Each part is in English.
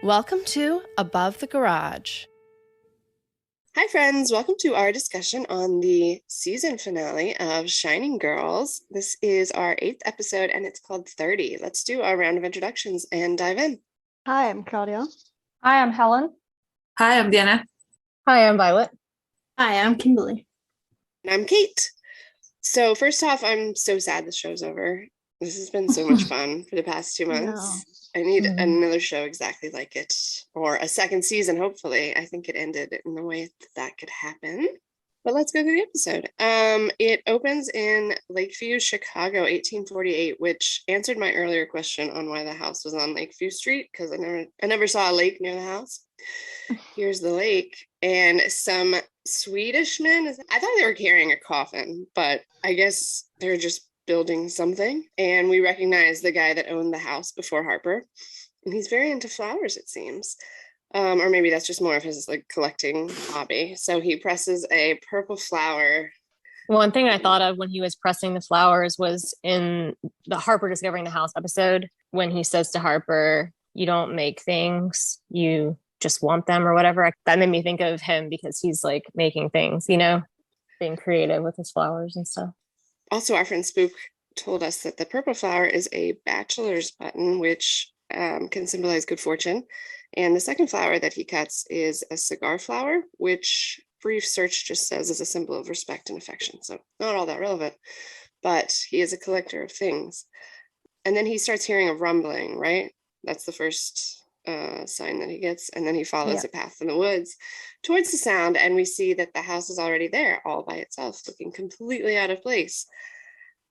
Welcome to Above the Garage. Hi, friends. Welcome to our discussion on the season finale of Shining Girls. This is our 8th episode and it's called 30. Let's do our round of introductions and dive in. Hi, I'm Claudia. Hi, I'm Helen. Hi, I'm Diana. Hi, I'm Violet. Hi, I'm Kimberly. And I'm Kate. So, first off, I'm so sad the show's over. This has been so much fun for the past 2 months. I need another show exactly like it, or a second season, hopefully. I think it ended in the way that could happen. But let's go through the episode. It opens in Lakeview, Chicago, 1848, which answered my earlier question on why the house was on Lakeview Street, because I never saw a lake near the house. Here's the lake, and some Swedish men. I thought they were carrying a coffin, but I guess they're just building something. And we recognize the guy that owned the house before Harper, and he's very into flowers, it seems. Or maybe that's just more of his like collecting hobby. So he presses a purple flower. One thing I thought of when he was pressing the flowers was in the Harper Discovering the House episode when he says to Harper, "You don't make things, you just want them," or whatever. That made me think of him because he's like making things, being creative with his flowers and stuff. Also, our friend Spook told us that the purple flower is a bachelor's button, which can symbolize good fortune. And the second flower that he cuts is a cigar flower, which brief search just says is a symbol of respect and affection. So not all that relevant, but he is a collector of things. And then he starts hearing a rumbling, right? That's the first sign that he gets. And then he follows a path in the woods towards the sound. And we see that the house is already there all by itself, looking completely out of place.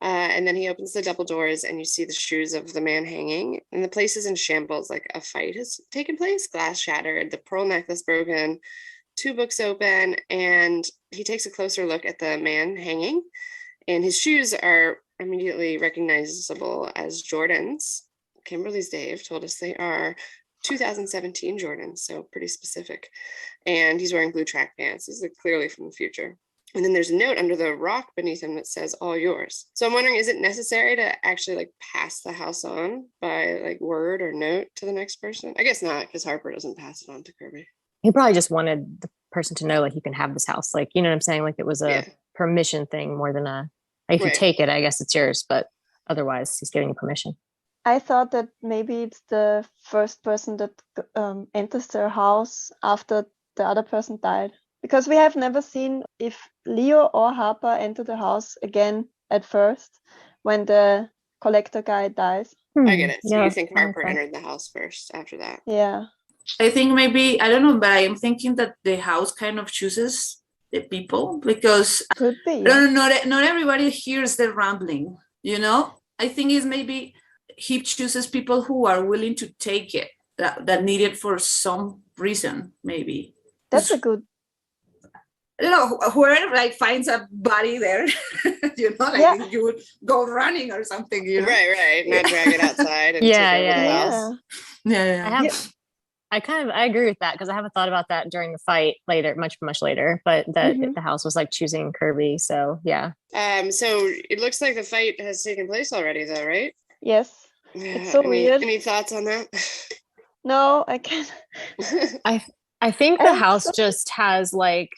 And then he opens the double doors and you see the shoes of the man hanging, and the place is in shambles. Like a fight has taken place, glass shattered, the pearl necklace broken, 2 books open, and he takes a closer look at the man hanging, and his shoes are immediately recognizable as Jordans. Kimberly's Dave told us they are 2017 Jordans, so pretty specific. And he's wearing blue track pants. These are clearly from the future. And then there's a note under the rock beneath him that says "all yours." So I'm wondering, is it necessary to actually like pass the house on by like word or note to the next person? I guess not, because Harper doesn't pass it on to Kirby. He probably just wanted the person to know like you can have this house. Like, you know what I'm saying? Like it was a permission thing more than if you take it, I guess it's yours, but otherwise he's giving you permission. I thought that maybe it's the first person that enters their house after the other person died. Because we have never seen if Leo or Harper enter the house again at first when the collector guy dies. I get it. So you think Harper entered the house first after that? Yeah. I think maybe, I don't know, but I am thinking that the house kind of chooses the people because could be. Not everybody hears the rambling, I think it's maybe he chooses people who are willing to take it, that need it for some reason, maybe. That's a good. Whoever like finds a body there, you would go running or something, Right. Not drag it outside and take over the house. Yeah. I agree with that because I haven't thought about that during the fight later, much later, but that the house was like choosing Kirby. So yeah. So it looks like the fight has taken place already, though, right? Yes. It's so weird. Any thoughts on that? No, I can't. I think the house just has like,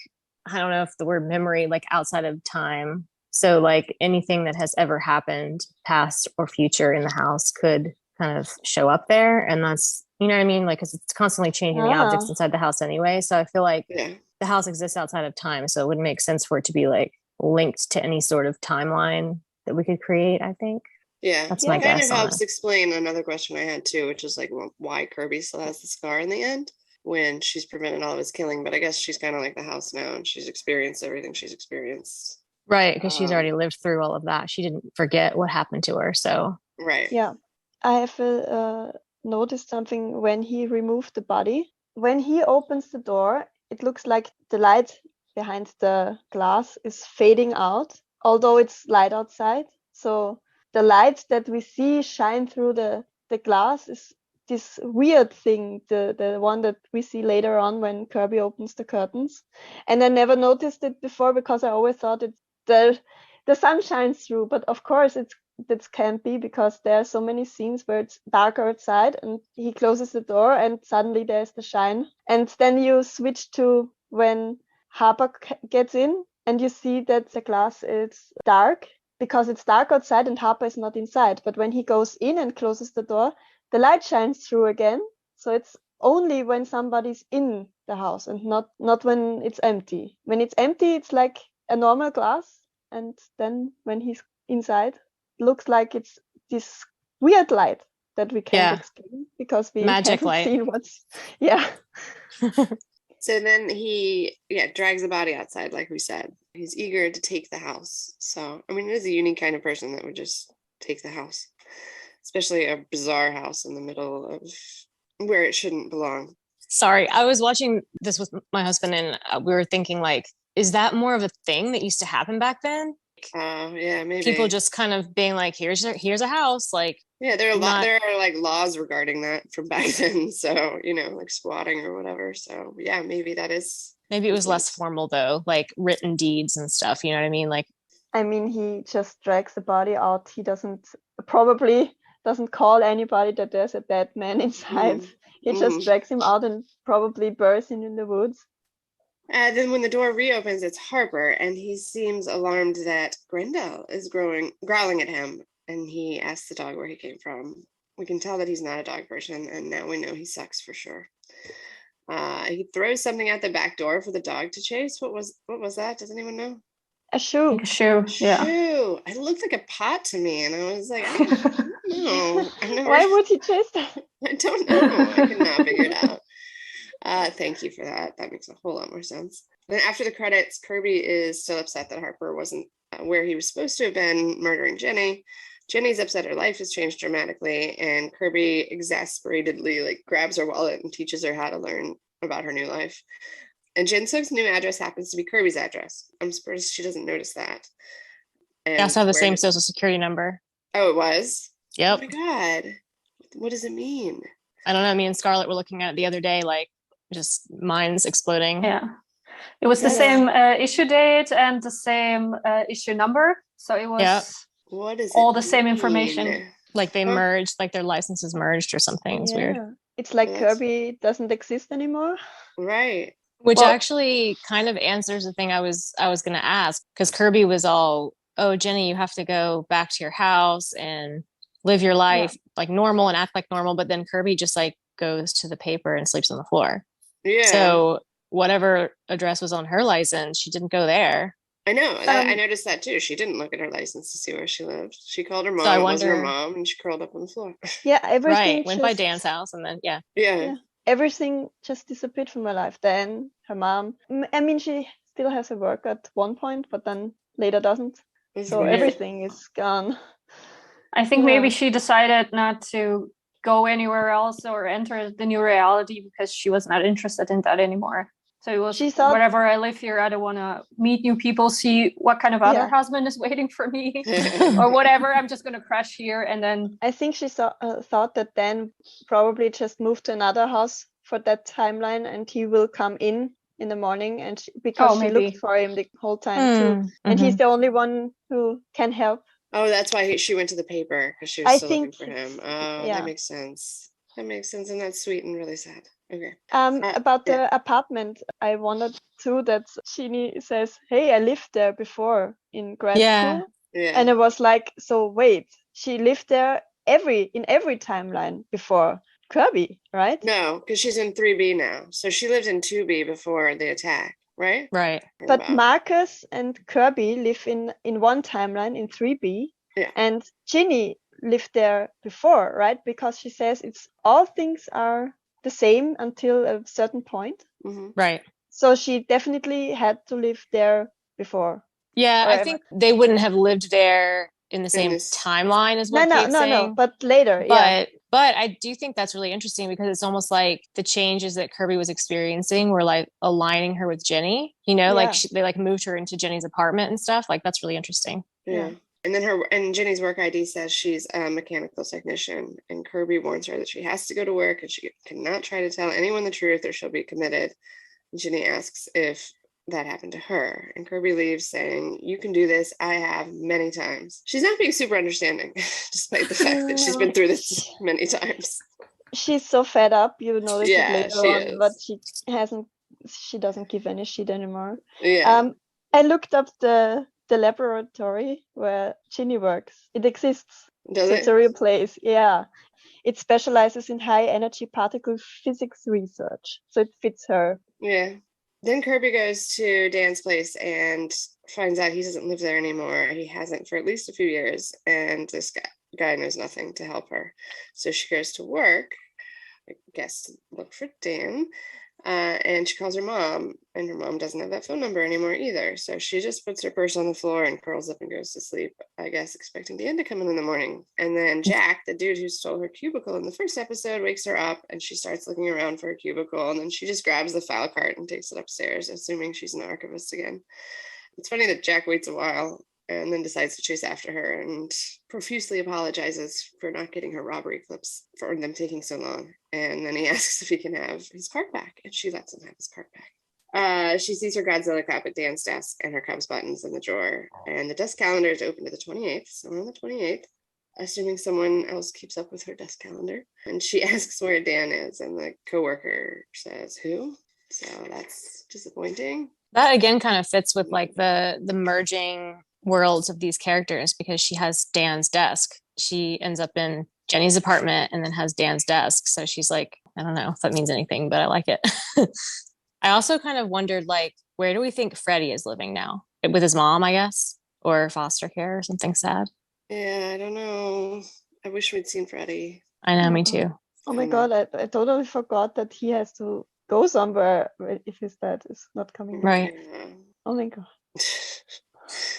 I don't know if the word memory, like outside of time. So like anything that has ever happened, past or future in the house could kind of show up there. And that's, you know what I mean? Like, cause it's constantly changing the objects inside the house anyway. So I feel like the house exists outside of time. So it wouldn't make sense for it to be like linked to any sort of timeline that we could create, I think. Yeah, that's my guess. Kind of helps explain another question I had too, which is like, well, why Kirby still has the scar in the end when she's prevented all of his killing. But I guess she's kind of like the house now, and she's experienced everything she's experienced. Right, because she's already lived through all of that. She didn't forget what happened to her. So right. Yeah, I have noticed something when he removed the body. When he opens the door, it looks like the light behind the glass is fading out, although it's light outside. So the light that we see shine through the glass is this weird thing, the one that we see later on when Kirby opens the curtains. And I never noticed it before because I always thought the sun shines through, but of course it's that can't be, because there are so many scenes where it's dark outside and he closes the door and suddenly there's the shine. And then you switch to when Harper gets in and you see that the glass is dark because it's dark outside and Harper is not inside. But when he goes in and closes the door, the light shines through again. So it's only when somebody's in the house and not when it's empty. When it's empty, it's like a normal glass. And then when he's inside, it looks like it's this weird light that we can't explain because we magic haven't light. seen what's So then he drags the body outside, like we said. He's eager to take the house. So I mean, it is a unique kind of person that would just take the house, especially a bizarre house in the middle of where it shouldn't belong. Sorry, I was watching this with my husband and we were thinking, like, is that more of a thing that used to happen back then? Yeah, maybe people just kind of being like, here's a house, like, yeah, there are like laws regarding that from back then, so like squatting or whatever. So yeah, maybe it was less formal though, like written deeds and stuff, you know what I mean? Like, I mean, he just drags the body out. He probably doesn't call anybody that there's a dead man inside. He just drags him out and probably buries him in the woods. Then when the door reopens, it's Harper, and he seems alarmed that Grendel is growling at him, and he asks the dog where he came from. We can tell that he's not a dog person, and now we know he sucks for sure. He throws something at the back door for the dog to chase. What was that? Does anyone know? A shoe. A shoe, yeah. Shoe. It looked like a pot to me, and I was like, I don't know. Why would he chase that? I don't know. I cannot figure it out. Thank you for that. That makes a whole lot more sense. Then after the credits, Kirby is still upset that Harper wasn't where he was supposed to have been, murdering Jenny. Jenny's upset her life has changed dramatically, and Kirby exasperatedly grabs her wallet and teaches her how to learn about her new life. And Jinsook's new address happens to be Kirby's address. I'm surprised she doesn't notice that. And they also have the same social security number. Oh, it was? Yep. Oh my God. What does it mean? I don't know. Me and Scarlett were looking at it the other day, like, just minds exploding. Yeah, it was the same issue date and the same issue number, so it was what is all the same information. Like they merged, like their licenses merged or something. It's weird. It's like Kirby doesn't exist anymore, right? Which actually kind of answers the thing I was going to ask, because Kirby was all, oh, Jenny, you have to go back to your house and live your life like normal and act like normal, but then Kirby just like goes to the paper and sleeps on the floor. Yeah. So whatever address was on her license, she didn't go there. I know. I noticed that too. She didn't look at her license to see where she lived. She called her mom. So it wasn't her mom, and she curled up on the floor. Yeah, everything. Right. Went by Dan's house, and then yeah. Everything just disappeared from her life. Dan, her mom. I mean, she still has a work at one point, but then later doesn't. So everything is gone. I think maybe she decided not to go anywhere else or enter the new reality because she was not interested in that anymore. So it was, whatever, I live here, I don't want to meet new people, see what kind of other husband is waiting for me or whatever. I'm just going to crash here. And then I think she thought that Dan probably just moved to another house for that timeline, and he will come in the morning, and because she looked for him the whole time too. And he's the only one who can help. Oh, that's why she went to the paper, because she was still looking for him. Oh, that makes sense. That makes sense, and that's sweet and really sad. Okay. About the apartment, I wondered too that Shinny says, "Hey, I lived there before in grad school," and it was like, so wait, she lived there in every timeline before Kirby, right? No, because she's in 3B now, so she lived in 2B before the attack. Right. But Marcus and Kirby live in one timeline in 3B, and Ginny lived there before, right? Because she says it's all things are the same until a certain point. Right. So she definitely had to live there before. Yeah, I think they wouldn't have lived there in the same timeline as what Kate's saying. No, but later, But I do think that's really interesting, because it's almost like the changes that Kirby was experiencing were like aligning her with Jenny, like they like moved her into Jenny's apartment and stuff. Like, that's really interesting. Yeah. And then Jenny's work ID says she's a mechanical technician, and Kirby warns her that she has to go to work and she cannot try to tell anyone the truth or she'll be committed. And Jenny asks if that happened to her. And Kirby leaves saying, you can do this. I have many times. She's not being super understanding, despite the fact that she's been through this many times. She's so fed up, you notice it later she on, is. but she doesn't give any shit anymore. Yeah. I looked up the laboratory where Ginny works. It exists. Does It's a real place. Yeah. It specializes in high energy particle physics research. So it fits her. Yeah. Then Kirby goes to Dan's place and finds out he doesn't live there anymore. He hasn't for at least a few years. And this guy knows nothing to help her. So she goes to work, I guess, to look for Dan. And she calls her mom, and her mom doesn't have that phone number anymore either. So she just puts her purse on the floor and curls up and goes to sleep, I guess, expecting Dan to come in the morning. And then Jack, the dude who stole her cubicle in the first episode, wakes her up, and she starts looking around for her cubicle. And then she just grabs the file cart and takes it upstairs, assuming she's an archivist again. It's funny that Jack waits a while and then decides to chase after her and profusely apologizes for not getting her robbery clips for them taking so long. And then he asks if he can have his cart back, and she lets him have his cart back. She sees her Godzilla cup at Dan's desk and her Cubs buttons in the drawer, and the desk calendar is open to the 28th, so on the 28th, assuming someone else keeps up with her desk calendar. And she asks where Dan is, and the coworker says, who? So that's disappointing. That again kind of fits with like the merging worlds of these characters, because she has Dan's desk. She ends up in Jenny's apartment and then has Dan's desk. So she's like, I don't know if that means anything, but I like it. I also kind of wondered, like, where do we think Freddie is living now? With his mom, I guess, or foster care or something sad. Yeah, I don't know. I wish we'd seen Freddie. I know, me too. Oh my God, I totally forgot that he has to go somewhere if his dad is not coming back. Right. Yeah. Oh my God.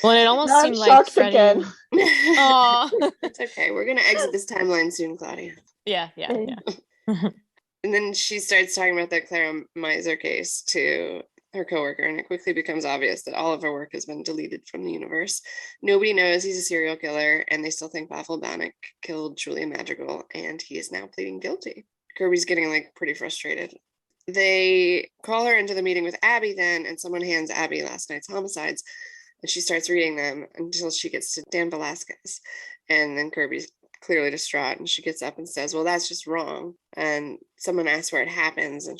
Well, it almost Now seemed I'm like shocked Freddie. again. Aw. It's okay. We're going to exit this timeline soon, Claudia. Yeah. And then she starts talking about the Clara Miser case to her coworker, and it quickly becomes obvious that all of her work has been deleted from the universe. Nobody knows he's a serial killer, and they still think Bothell Bannock killed Julia Madrigal, and he is now pleading guilty. Kirby's getting like pretty frustrated. They call her into the meeting with Abby then, and someone hands Abby last night's homicides, and she starts reading them until she gets to Dan Velasquez. And then Kirby's clearly distraught, and she gets up and says, well, that's just wrong. And someone asks where it happens, and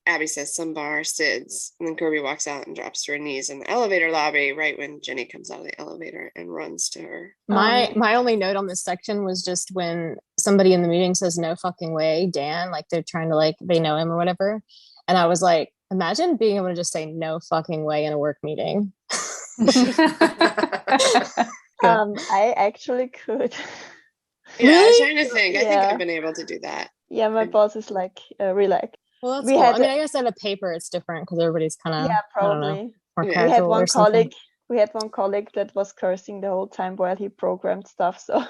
Abby says some bar, Sid's. And then Kirby walks out and drops to her knees in the elevator lobby right when Jenny comes out of the elevator and runs to her. My only note on this section was just when somebody in the meeting says, no fucking way, Dan, like they're trying to, like, they know him or whatever. And I was like, imagine being able to just say no fucking way in a work meeting. I actually could. Yeah, Really? I was trying to think. I think Yeah. I've been able to do that. Yeah, my boss is like, relax. Well, that's We cool. had I mean, I guess at a paper it's different because everybody's kind of, Yeah, I don't know, probably. more Yeah. casual We had or one something. colleague that was cursing the whole time while he programmed stuff. So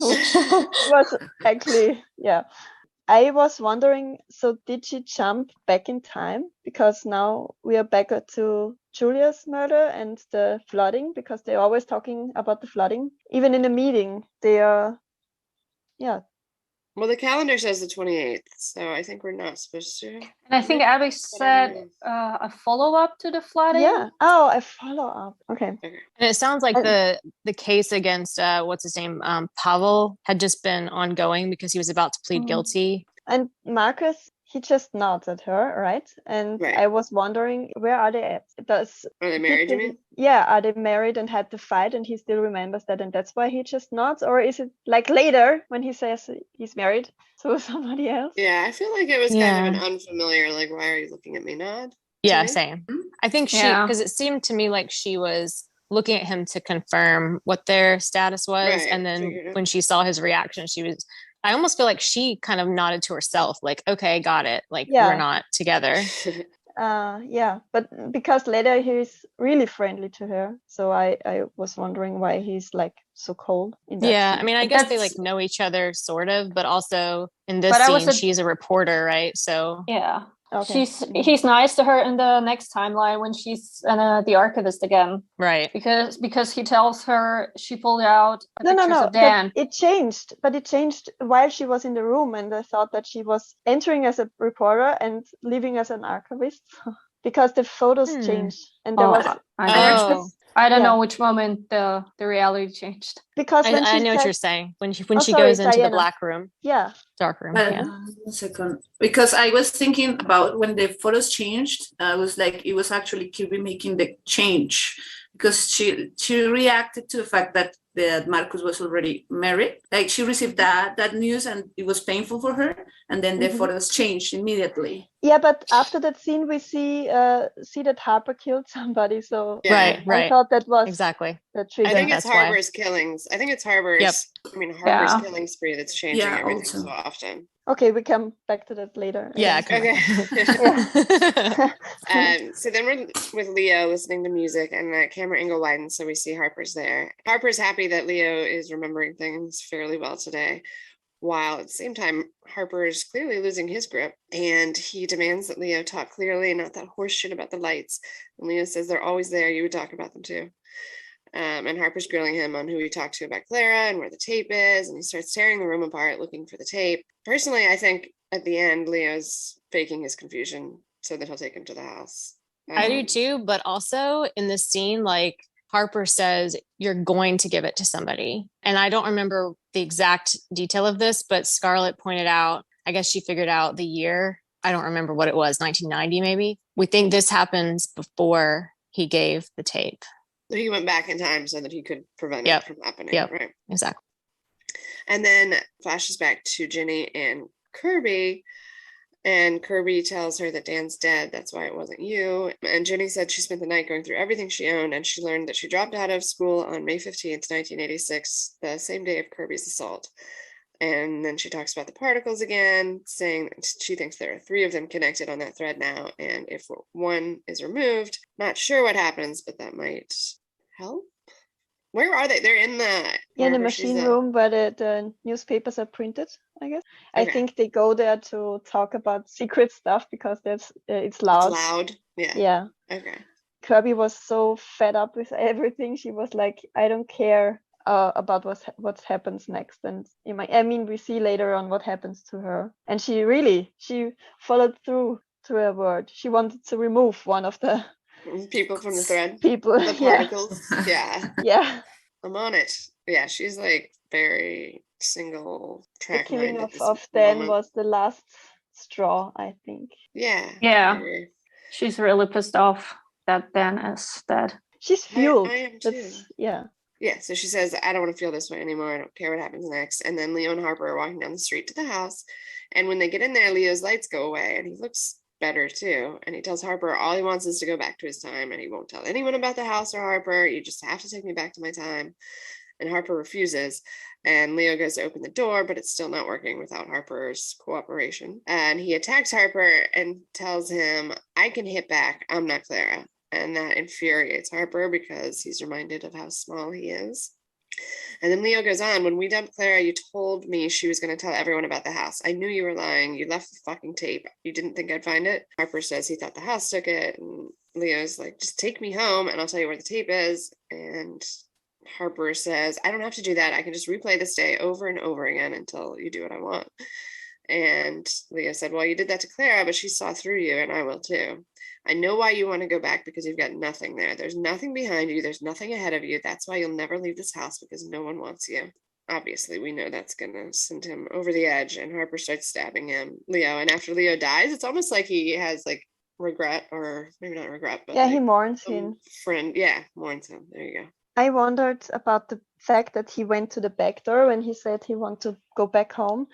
it was actually, yeah. I was wondering, so did she jump back in time? Because now we are back to Julia's murder and the flooding, because they're always talking about the flooding. Even in a meeting, they are, yeah. Well, the calendar says the 28th, so I think we're not supposed to. And I think Abby said a follow-up to the flooding. Yeah. Oh, a follow-up. Okay. Okay. And it sounds like the case against what's his name, Pavel, had just been ongoing because he was about to plead guilty. And Marcus, he just nods at her, right? And Right. I was wondering, where are they at? Are they married, you mean? Yeah, are they married and had the fight and he still remembers that and that's why he just nods? Or is it like later when he says he's married to somebody else? Yeah, I feel like it was kind of an unfamiliar, like, why are you looking at me nod? Yeah, me? same. I think because it seemed to me like she was looking at him to confirm what their status was. Right, And then figured it. when she saw his reaction, I almost feel like she kind of nodded to herself, like, okay, got it. Like, Yeah. we're not together. Yeah, but because later he's really friendly to her. So I was wondering why he's like so cold in that Yeah, scene. I mean, I guess they like know each other sort of, but also in this But I was scene, she's a reporter, right? So Yeah. Okay. He's nice to her in the next timeline when she's the archivist again. right. Because he tells her she pulled out No, pictures of but Dan. it changed while she was in the room, and I thought that she was entering as a reporter and leaving as an archivist. because the photos changed, and there was. I don't know which moment the reality changed. Because when I know what you're saying. When she goes into the black room. Yeah. Dark room. But, 1 second. Because I was thinking about when the photos changed, I was like, it was actually Kirby making the change, because she reacted to the fact that Marcus was already married. Like, she received that news and it was painful for her, and then the photos changed immediately. Yeah, but after that scene, we see that Harper killed somebody. So right. I thought that was exactly the trigger. I think it's Harper's killings. I think it's Harper's. I mean, Harper's killing spree that's changing everything so often. Okay, we come back to that later. Yeah. Okay. So then we're with Leo listening to music, and the camera angle widens, so we see Harper's there. Harper's happy that Leo is remembering things fairly well today, while at the same time, Harper is clearly losing his grip, and he demands that Leo talk clearly, not that horse shit about the lights. And Leo says they're always there. You would talk about them too. And Harper's grilling him on who he talked to about Clara and where the tape is, and he starts tearing the room apart looking for the tape. Personally, I think at the end, Leo's faking his confusion so that he'll take him to the house. I do too, but also in this scene, like, Harper says, you're going to give it to somebody. And I don't remember the exact detail of this, but Scarlett pointed out, I guess she figured out the year. I don't remember what it was, 1990 maybe. We think this happens before he gave the tape. So he went back in time so that he could prevent it from happening. Right. Exactly. And then flashes back to Ginny and Kirby. And Kirby tells her that Dan's dead. That's why it wasn't you. And Ginny said she spent the night going through everything she owned, and she learned that she dropped out of school on May 15th, 1986, the same day of Kirby's assault. And then she talks about the particles again, saying she thinks there are 3 of them connected on that thread now. And if one is removed, not sure what happens, but that might help. Where are they? They're in the machine room where the newspapers are printed, I guess. Okay. I think they go there to talk about secret stuff because it's loud. It's loud. Yeah. Yeah. Okay. Kirby was so fed up with everything. She was like, I don't care about what happens next. And we see later on what happens to her. And she followed through to her word. She wanted to remove one of the people from the thread. The particles. Yeah. Yeah. I'm on it. Yeah, she's like very single track. The killing of Dan was the last straw, I think. Yeah. Yeah. She's really pissed off that Dan is dead. She's fueled. I am too. Yeah. Yeah, so she says, I don't want to feel this way anymore. I don't care what happens next. And then Leo and Harper are walking down the street to the house. And when they get in there, Leo's lights go away and he looks better too. And he tells Harper all he wants is to go back to his time, and he won't tell anyone about the house or Harper. You just have to take me back to my time. And Harper refuses. And Leo goes to open the door, but it's still not working without Harper's cooperation. And he attacks Harper and tells him, I can hit back. I'm not Clara. And that infuriates Harper because he's reminded of how small he is. And then Leo goes on, when we dumped Clara, you told me she was going to tell everyone about the house. I knew you were lying. You left the fucking tape. You didn't think I'd find it. Harper says he thought the house took it. And Leo's like, just take me home and I'll tell you where the tape is. And Harper says, I don't have to do that. I can just replay this day over and over again until you do what I want. And Leo said, well, you did that to Clara, but she saw through you, and I will too. I know why you want to go back, because you've got nothing there. There's nothing behind you. There's nothing ahead of you. That's why you'll never leave this house, because no one wants you. Obviously, we know that's going to send him over the edge, and Harper starts stabbing Leo. And after Leo dies, it's almost like he has like regret, or maybe not regret, but he mourns him. Mourns him. There you go. I wondered about the fact that he went to the back door when he said he wanted to go back home.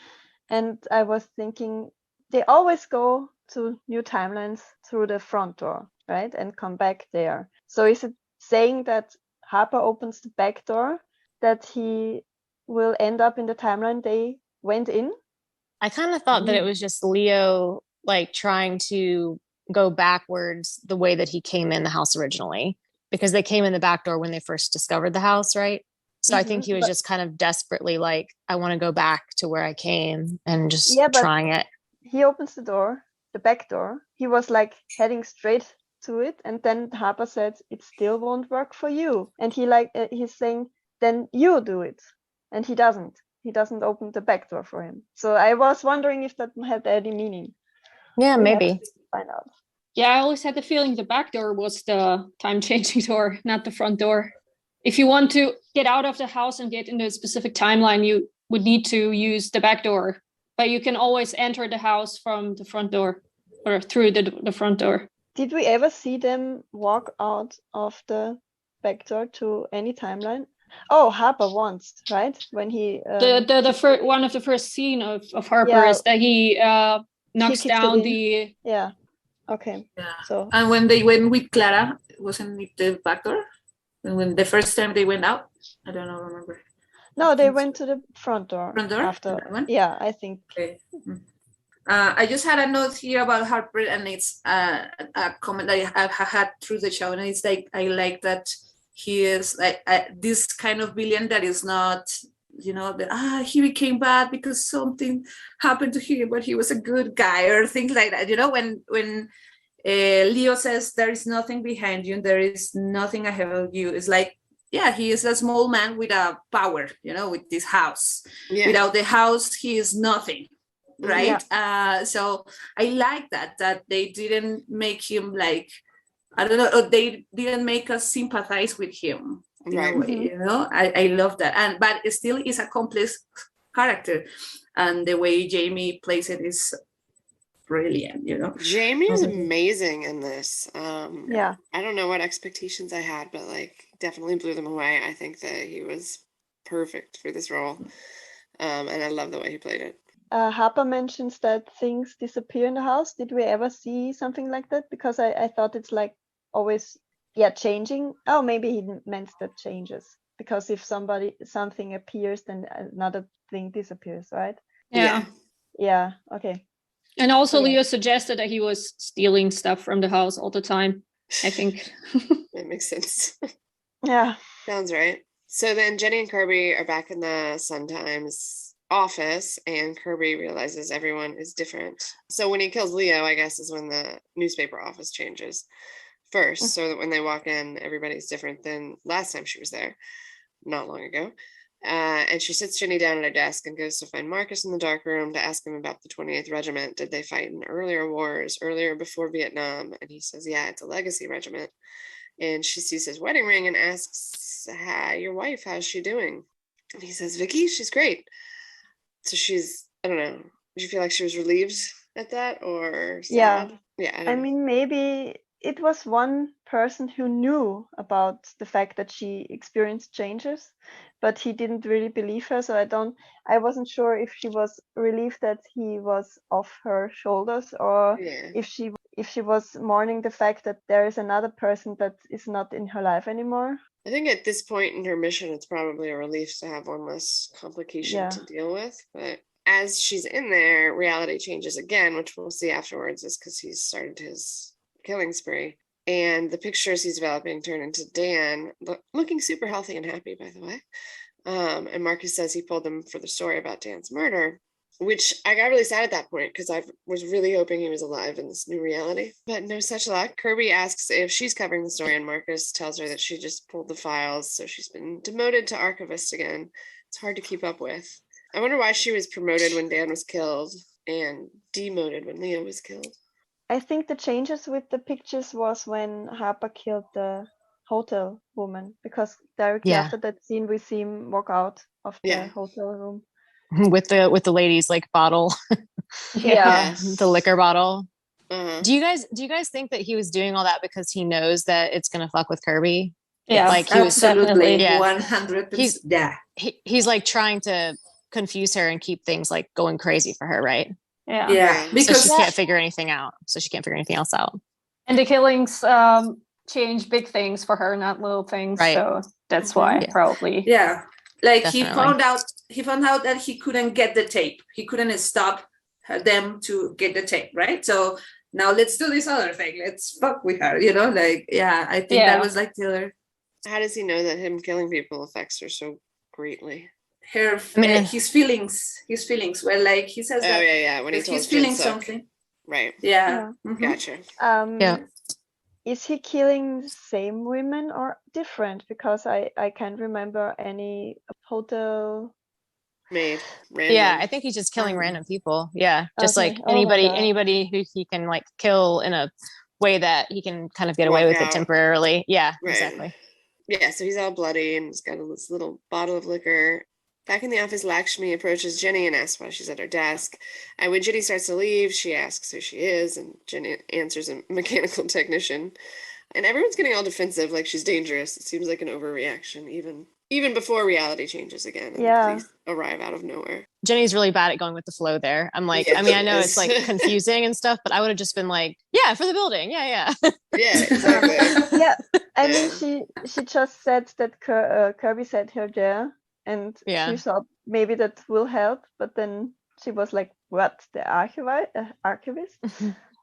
And I was thinking, they always go to new timelines through the front door, right? And come back there. So is it saying that Harper opens the back door, that he will end up in the timeline they went in? I kind of thought that it was just Leo like trying to go backwards the way that he came in the house originally, because they came in the back door when they first discovered the house, right? So I think he was just kind of desperately like, I want to go back to where I came, and just trying it. He opens the door, the back door. He was like heading straight to it. And then Harper said, it still won't work for you. And he's saying, then you do it. And he doesn't. He doesn't open the back door for him. So I was wondering if that had any meaning. Yeah, maybe. Find out. Yeah, I always had the feeling the back door was the time-changing door, not the front door. If you want to get out of the house and get into a specific timeline, you would need to use the back door. But you can always enter the house from the front door or through the front door. Did we ever see them walk out of the back door to any timeline? Oh, Harper once, right? When he the first one of the first scene of Harper is that he knocks down the Okay. Yeah. So and when they went with Clara, wasn't it the back door? When the first time they went out, I don't know, remember. No, they went to the front door. Front door after. one? Yeah, I think. Okay. I just had a note here about Harper, and it's a comment that I have had through the show, and it's like I like that he is like this kind of villain that is not, he became bad because something happened to him, but he was a good guy or things like that. When Leo says there is nothing behind you and there is nothing ahead of you, it's like, yeah, he is a small man with a power, with this house. Yeah. Without the house, he is nothing. Right. Yeah. So I like that they didn't make him like, I don't know, or they didn't make us sympathize with him in a way, I love that. But it still is a complex character, and the way Jamie plays it is brilliant. Jamie is amazing in this. I don't know what expectations I had, but like definitely blew them away. I think that he was perfect for this role, and I love the way he played it. Harper mentions that things disappear in the house. Did we ever see something like that? Because I thought it's like always, changing. Oh, maybe he meant that changes. Because if something appears, then another thing disappears, right? Yeah. Yeah, okay. And also Leo suggested that he was stealing stuff from the house all the time, I think. That makes sense. Yeah. Sounds right. So then Jenny and Kirby are back in the Sun Times office, and Kirby realizes everyone is different. So when he kills Leo, I guess, is when the newspaper office changes first, so that when they walk in, everybody's different than last time she was there, not long ago. And she sits Jenny down at her desk and goes to find Marcus in the dark room to ask him about the 28th Regiment. Did they fight in earlier wars, earlier before Vietnam? And he says, yeah, it's a legacy regiment. And she sees his wedding ring and asks, hi, your wife, how's she doing? And he says, Vicky, she's great. So she's, I don't know, did you feel like she was relieved at that or sad? Yeah. I mean, maybe it was one person who knew about the fact that she experienced changes, but he didn't really believe her. So I wasn't sure if she was relieved that he was off her shoulders, or if she was mourning the fact that there is another person that is not in her life anymore. I think at this point in her mission, it's probably a relief to have one less complication to deal with. But as she's in there, reality changes again, which we'll see afterwards, is because he's started his killing spree. And the pictures he's developing turn into Dan, looking super healthy and happy, by the way. And Marcus says he pulled them for the story about Dan's murder, which I got really sad at that point because I was really hoping he was alive in this new reality. But no such luck. Kirby asks if she's covering the story, and Marcus tells her that she just pulled the files, so she's been demoted to archivist again. It's hard to keep up with. I wonder why she was promoted when Dan was killed and demoted when Leo was killed. I think the changes with the pictures was when Harper killed the hotel woman, because directly after that scene we see him walk out of the hotel room. With the ladies like bottle. The liquor bottle. Do you guys think that he was doing all that because he knows that it's gonna fuck with Kirby? Yeah, like he was absolutely 100%. He's like trying to confuse her and keep things like going crazy for her, right? Yeah, because she can't figure anything out. So she can't figure anything else out. And the killings change big things for her, not little things. Right. So that's why probably. Yeah. Like Definitely. he found out that he couldn't get the tape. He couldn't stop them to get the tape, right? So now let's do this other thing. Let's fuck with her, I think that was like Taylor. How does he know that him killing people affects her so greatly? His feelings. Well, like he says that. When he he's feeling something. Right. Yeah. Mm-hmm. Gotcha. Is he killing the same women or different? Because I can't remember any hotel maid. Random. Yeah, I think he's just killing random people. Yeah, just like anybody who he can like kill in a way that he can kind of get Walk away with out. it temporarily. Yeah, Right. exactly. Yeah, so he's all bloody and he's got this little bottle of liquor. Back in the office, Lakshmi approaches Jenny and asks why she's at her desk. And when Jenny starts to leave, she asks who she is, and Jenny answers a mechanical technician. And everyone's getting all defensive, like she's dangerous. It seems like an overreaction, even before reality changes again and the police arrive out of nowhere. Jenny's really bad at going with the flow there. I'm like, Yeah, I mean, I know it's like confusing and stuff, but I would have just been like, yeah, for the building. Yeah. Yeah, exactly. Yeah, I mean, she just said that Kirby sent her there, and she thought maybe that will help, but then she was like, what, the archivist?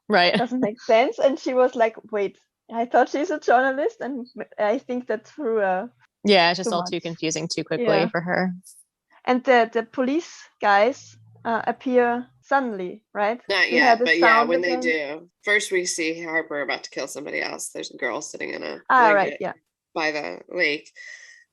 Right. Doesn't make sense. And she was like, wait, I thought she's a journalist, and I think that threw it's just all too confusing too quickly for her. And the police guys appear suddenly, right? Not yet, but yeah, when they do. First we see Harper about to kill somebody else. There's a girl sitting in a blanket by the lake.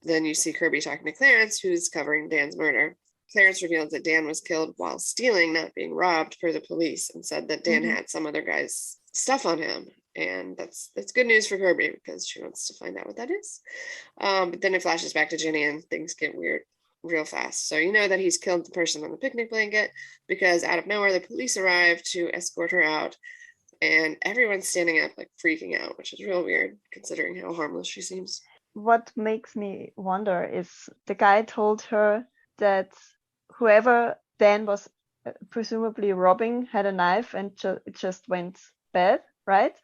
Then you see Kirby talking to Clarence, who's covering Dan's murder. Clarence reveals that Dan was killed while stealing, not being robbed, per the police, and said that Dan had some other guy's stuff on him. And that's good news for Kirby because she wants to find out what that is. But then it flashes back to Jenny and things get weird real fast. So you know that he's killed the person on the picnic blanket because out of nowhere the police arrive to escort her out, and everyone's standing up like freaking out, which is real weird considering how harmless she seems. What makes me wonder is the guy told her that whoever Dan was presumably robbing had a knife and it just went bad, right?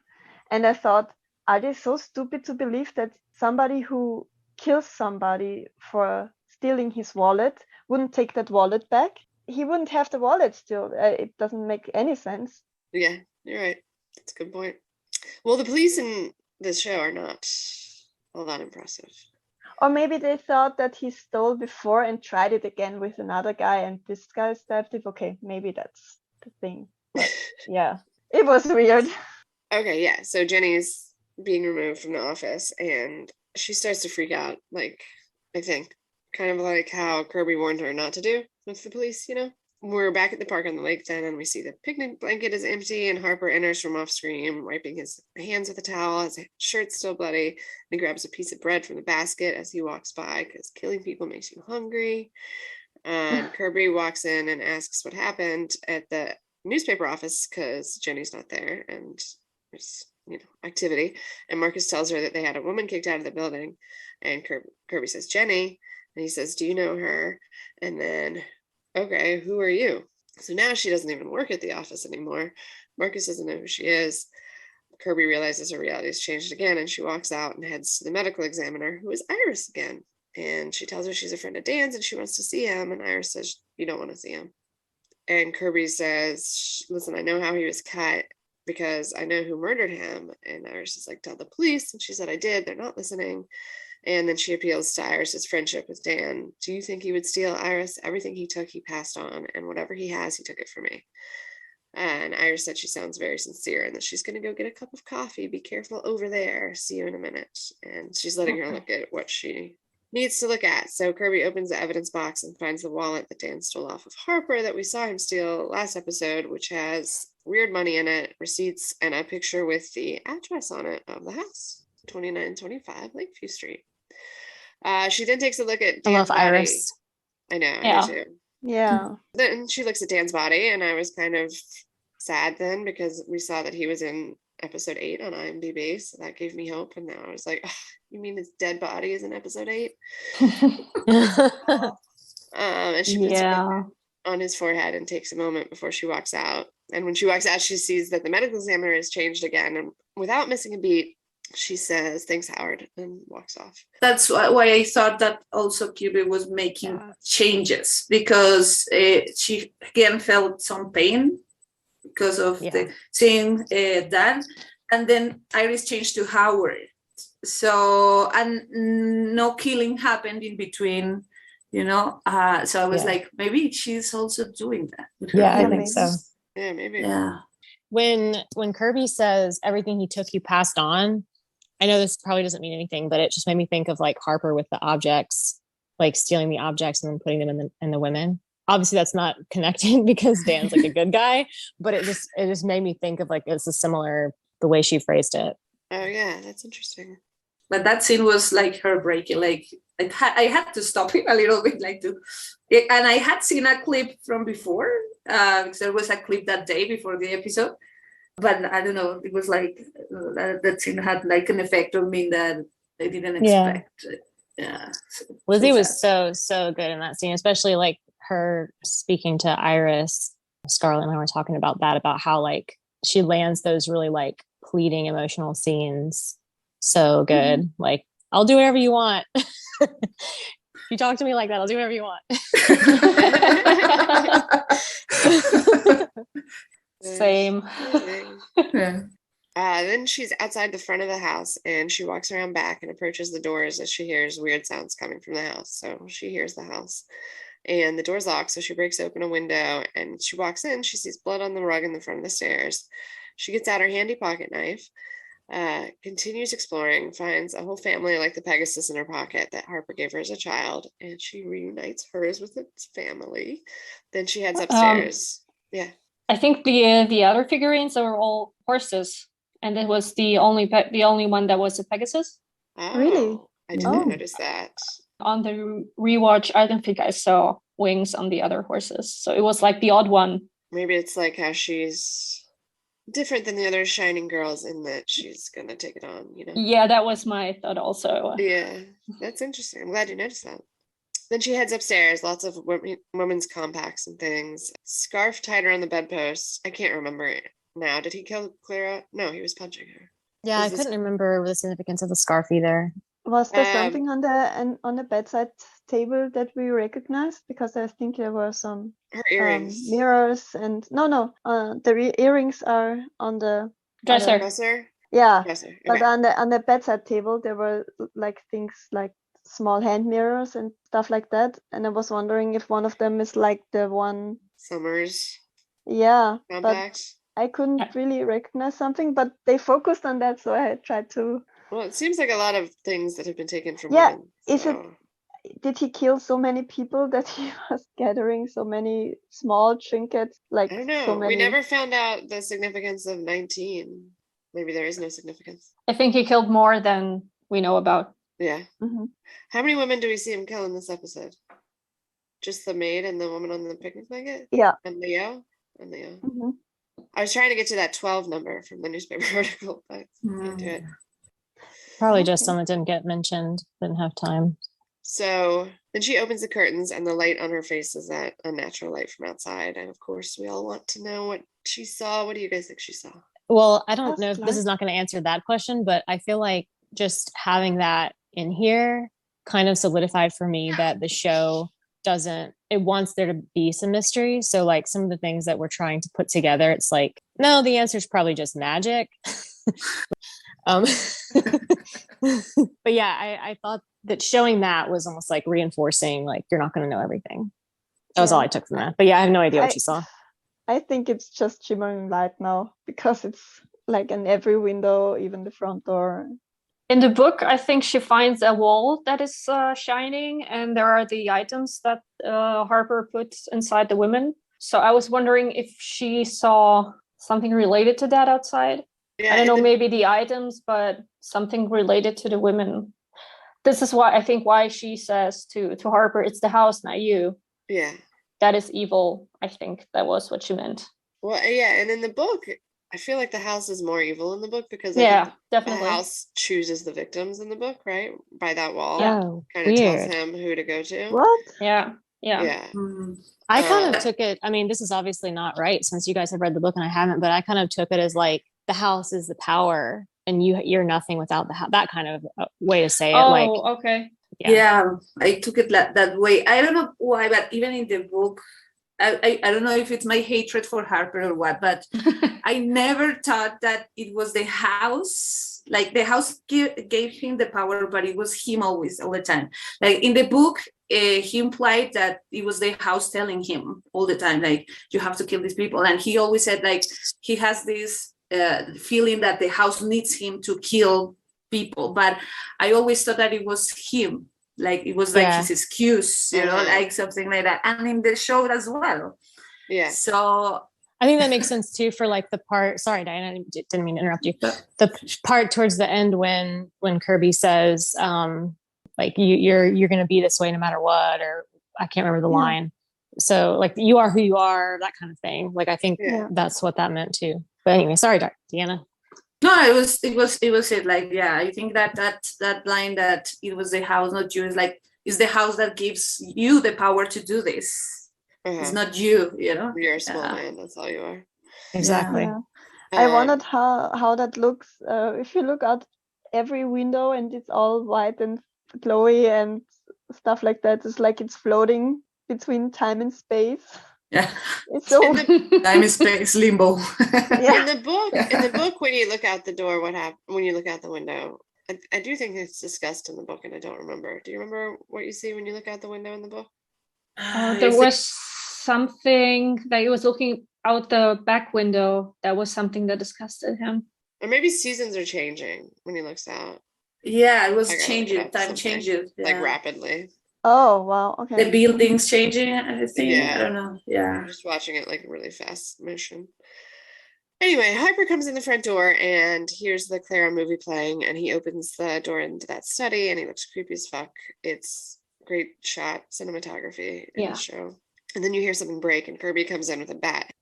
And I thought, are they so stupid to believe that somebody who kills somebody for stealing his wallet wouldn't take that wallet back? He wouldn't have the wallet still. It doesn't make any sense. Yeah, you're right. That's a good point. Well, the police in this show are not all that impressive. Or maybe they thought that he stole before and tried it again with another guy and this guy stabbed it. Okay, maybe that's the thing. But yeah, it was weird. Okay, yeah. So Jenny's being removed from the office and she starts to freak out, like, I think, kind of like how Kirby warned her not to do with the police, you know? We're back at the park on the lake then, and we see the picnic blanket is empty, and Harper enters from off screen, wiping his hands with a towel. His shirt's still bloody, and he grabs a piece of bread from the basket as he walks by, because killing people makes you hungry. And Kirby walks in and asks what happened at the newspaper office, because Jenny's not there, and there's, activity. And Marcus tells her that they had a woman kicked out of the building, and Kirby says, Jenny, and he says, do you know her? And then, okay, who are you? So now she doesn't even work at the office anymore. Marcus doesn't know who she is. Kirby realizes her reality has changed again, and she walks out and heads to the medical examiner, who is Iris again. And she tells her she's a friend of Dan's and she wants to see him. And Iris says, you don't want to see him. And Kirby says, listen, I know how he was cut because I know who murdered him. And Iris is like, tell the police. And she said, I did. They're not listening. And then she appeals to Iris's friendship with Dan. Do you think he would steal, Iris? Everything he took, he passed on. And whatever he has, he took it from me. And Iris said she sounds very sincere and that she's going to go get a cup of coffee. Be careful over there. See you in a minute. And she's letting her look at what she needs to look at. So Kirby opens the evidence box and finds the wallet that Dan stole off of Harper that we saw him steal last episode, which has weird money in it, receipts, and a picture with the address on it of the house, 2925 Lakeview Street. She then takes a look at Dan's body. Iris. I know, I do too. Yeah. Then she looks at Dan's body, and I was kind of sad then because we saw that he was in episode 8 on IMDb, so that gave me hope. And now I was like, oh, you mean his dead body is in episode 8? And she puts her on his forehead and takes a moment before she walks out. And when she walks out, she sees that the medical examiner has changed again, and without missing a beat, she says, thanks, Howard, and walks off. That's why I thought that also Kirby was making changes, because she again felt some pain because of the seeing that. And then Iris changed to Howard. So, and no killing happened in between, so I was like, maybe she's also doing that. Yeah, I think so. Yeah, maybe. Yeah. When Kirby says everything he took, you passed on, I know this probably doesn't mean anything, but it just made me think of like Harper with the objects, like stealing the objects and then putting them in the women. Obviously that's not connected because Dan's like a good guy, but it just made me think of like, it's a similar the way she phrased it. Oh yeah, that's interesting. But that scene was like heartbreaking. Like I had to stop it a little bit, and I had seen a clip from before. Because there was a clip that day before the episode, but I don't know. It was like that scene had like an effect on me that I didn't expect. Yeah, Lizzie was so good in that scene, especially like her speaking to Iris. Scarlett and I were talking about that, about how like she lands those really like pleading emotional scenes so good. Mm-hmm. Like, I'll do whatever you want. If you talk to me like that, I'll do whatever you want. Same. Yeah. Then she's outside the front of the house and she walks around back and approaches the doors as she hears weird sounds coming from the house. So she hears the house and the door's locked. So she breaks open a window and she walks in. She sees blood on the rug in the front of the stairs. She gets out her handy pocket knife, continues exploring, finds a whole family like the Pegasus in her pocket that Harper gave her as a child, and she reunites hers with its family. Then she heads upstairs. I think the other figurines are all horses, and it was the only one that was a Pegasus. Oh, really? I didn't notice that. On the rewatch, I don't think I saw wings on the other horses, so it was like the odd one. Maybe it's like how she's different than the other Shining girls in that she's gonna take it on, you know? Yeah, that was my thought also. Yeah, that's interesting. I'm glad you noticed that. Then she heads upstairs, lots of women's compacts and things. Scarf tied around the bedpost. I can't remember it now. Did he kill Clara? No, he was punching her. Yeah, I couldn't remember the significance of the scarf either. Was there something on the bedside table that we recognized? Because I think there were some her earrings, mirrors, and the earrings are on the dresser. Yeah, dresser. Okay. But on the bedside table there were like things like small hand mirrors and stuff like that. And I was wondering if one of them is like the one Summers. Yeah, compact. But I couldn't really recognize something. But they focused on that, so I tried to. Well, it seems like a lot of things that have been taken from women. Did he kill so many people that he was gathering so many small trinkets? Like, I don't know. So many... We never found out the significance of 19. Maybe there is no significance. I think he killed more than we know about. Yeah. Mm-hmm. How many women do we see him kill in this episode? Just the maid and the woman on the picnic blanket? Yeah. And Leo? Mm-hmm. I was trying to get to that 12 number from the newspaper article, but I can't do it. Probably just some that didn't get mentioned, didn't have time. So then she opens the curtains and the light on her face is that unnatural light from outside. And of course, we all want to know what she saw. What do you guys think she saw? Well, I don't know if this is not going to answer that question, but I feel like just having that in here kind of solidified for me that the show it wants there to be some mystery. So like some of the things that we're trying to put together, it's like, no, the answer is probably just magic. But yeah, I thought that showing that was almost like reinforcing, like, you're not going to know everything. That was all I took from that. But yeah, I have no idea what you saw. I think it's just shimmering light now because it's like in every window, even the front door. In the book, I think she finds a wall that is shining, and there are the items that Harper puts inside the women. So I was wondering if she saw something related to that outside. Yeah, I don't know, maybe the items, but something related to the women. This is why she says to Harper, it's the house, not you. Yeah. That is evil. I think that was what she meant. Well, yeah, and in the book, I feel like the house is more evil in the book because definitely. The house chooses the victims in the book, right? By that wall. Yeah. Kind of tells him who to go to. What? Yeah. Mm-hmm. I kind of took it, I mean, this is obviously not right since you guys have read the book and I haven't, but I kind of took it as like the house is the power and you're nothing without the house. That kind of way to say it. Oh, okay. Yeah, I took it that way. I don't know why, but even in the book, I don't know if it's my hatred for Harper or what, but I never thought that it was the house. Like the house gave him the power, but it was him all the time. Like in the book, he implied that it was the house telling him all the time, like, you have to kill these people. And he always said, like, he has this feeling that the house needs him to kill people. But I always thought that it was him. Like it was like his excuse, you know, like something like that. And in the show as well. Yeah. So I think that makes sense too for like the part. Sorry, Diana, I didn't mean to interrupt you. The part towards the end when Kirby says, like you're going to be this way no matter what, or I can't remember the line. So like you are who you are, that kind of thing. Like I think that's what that meant too. But anyway, sorry, Diana. No, it was it. Like, yeah, I think that line that it was the house, not you, is like, it's the house that gives you the power to do this. It's not you, you know. You're a small man. That's all you are. Exactly. Yeah. I wondered how that looks. If you look out every window and it's all white and glowy and stuff like that, it's like it's floating between time and space. Yeah. It's so time and space limbo. In the book, when you look out the door, what happened when you look out the window? I do think it's discussed in the book, and I don't remember. Do you remember what you see when you look out the window in the book? There was something that he was looking out the back window. That was something that disgusted him. Or maybe seasons are changing when he looks out. Yeah, it was changing. Time changes like rapidly. Oh wow! Okay. The buildings changing. I think. Yeah. I don't know. Yeah. I'm just watching it like a really fast motion. Anyway, Harper comes in the front door and here's the Clara movie playing, and he opens the door into that study, and he looks creepy as fuck. It's great shot cinematography in the show. And then you hear something break, and Kirby comes in with a bat.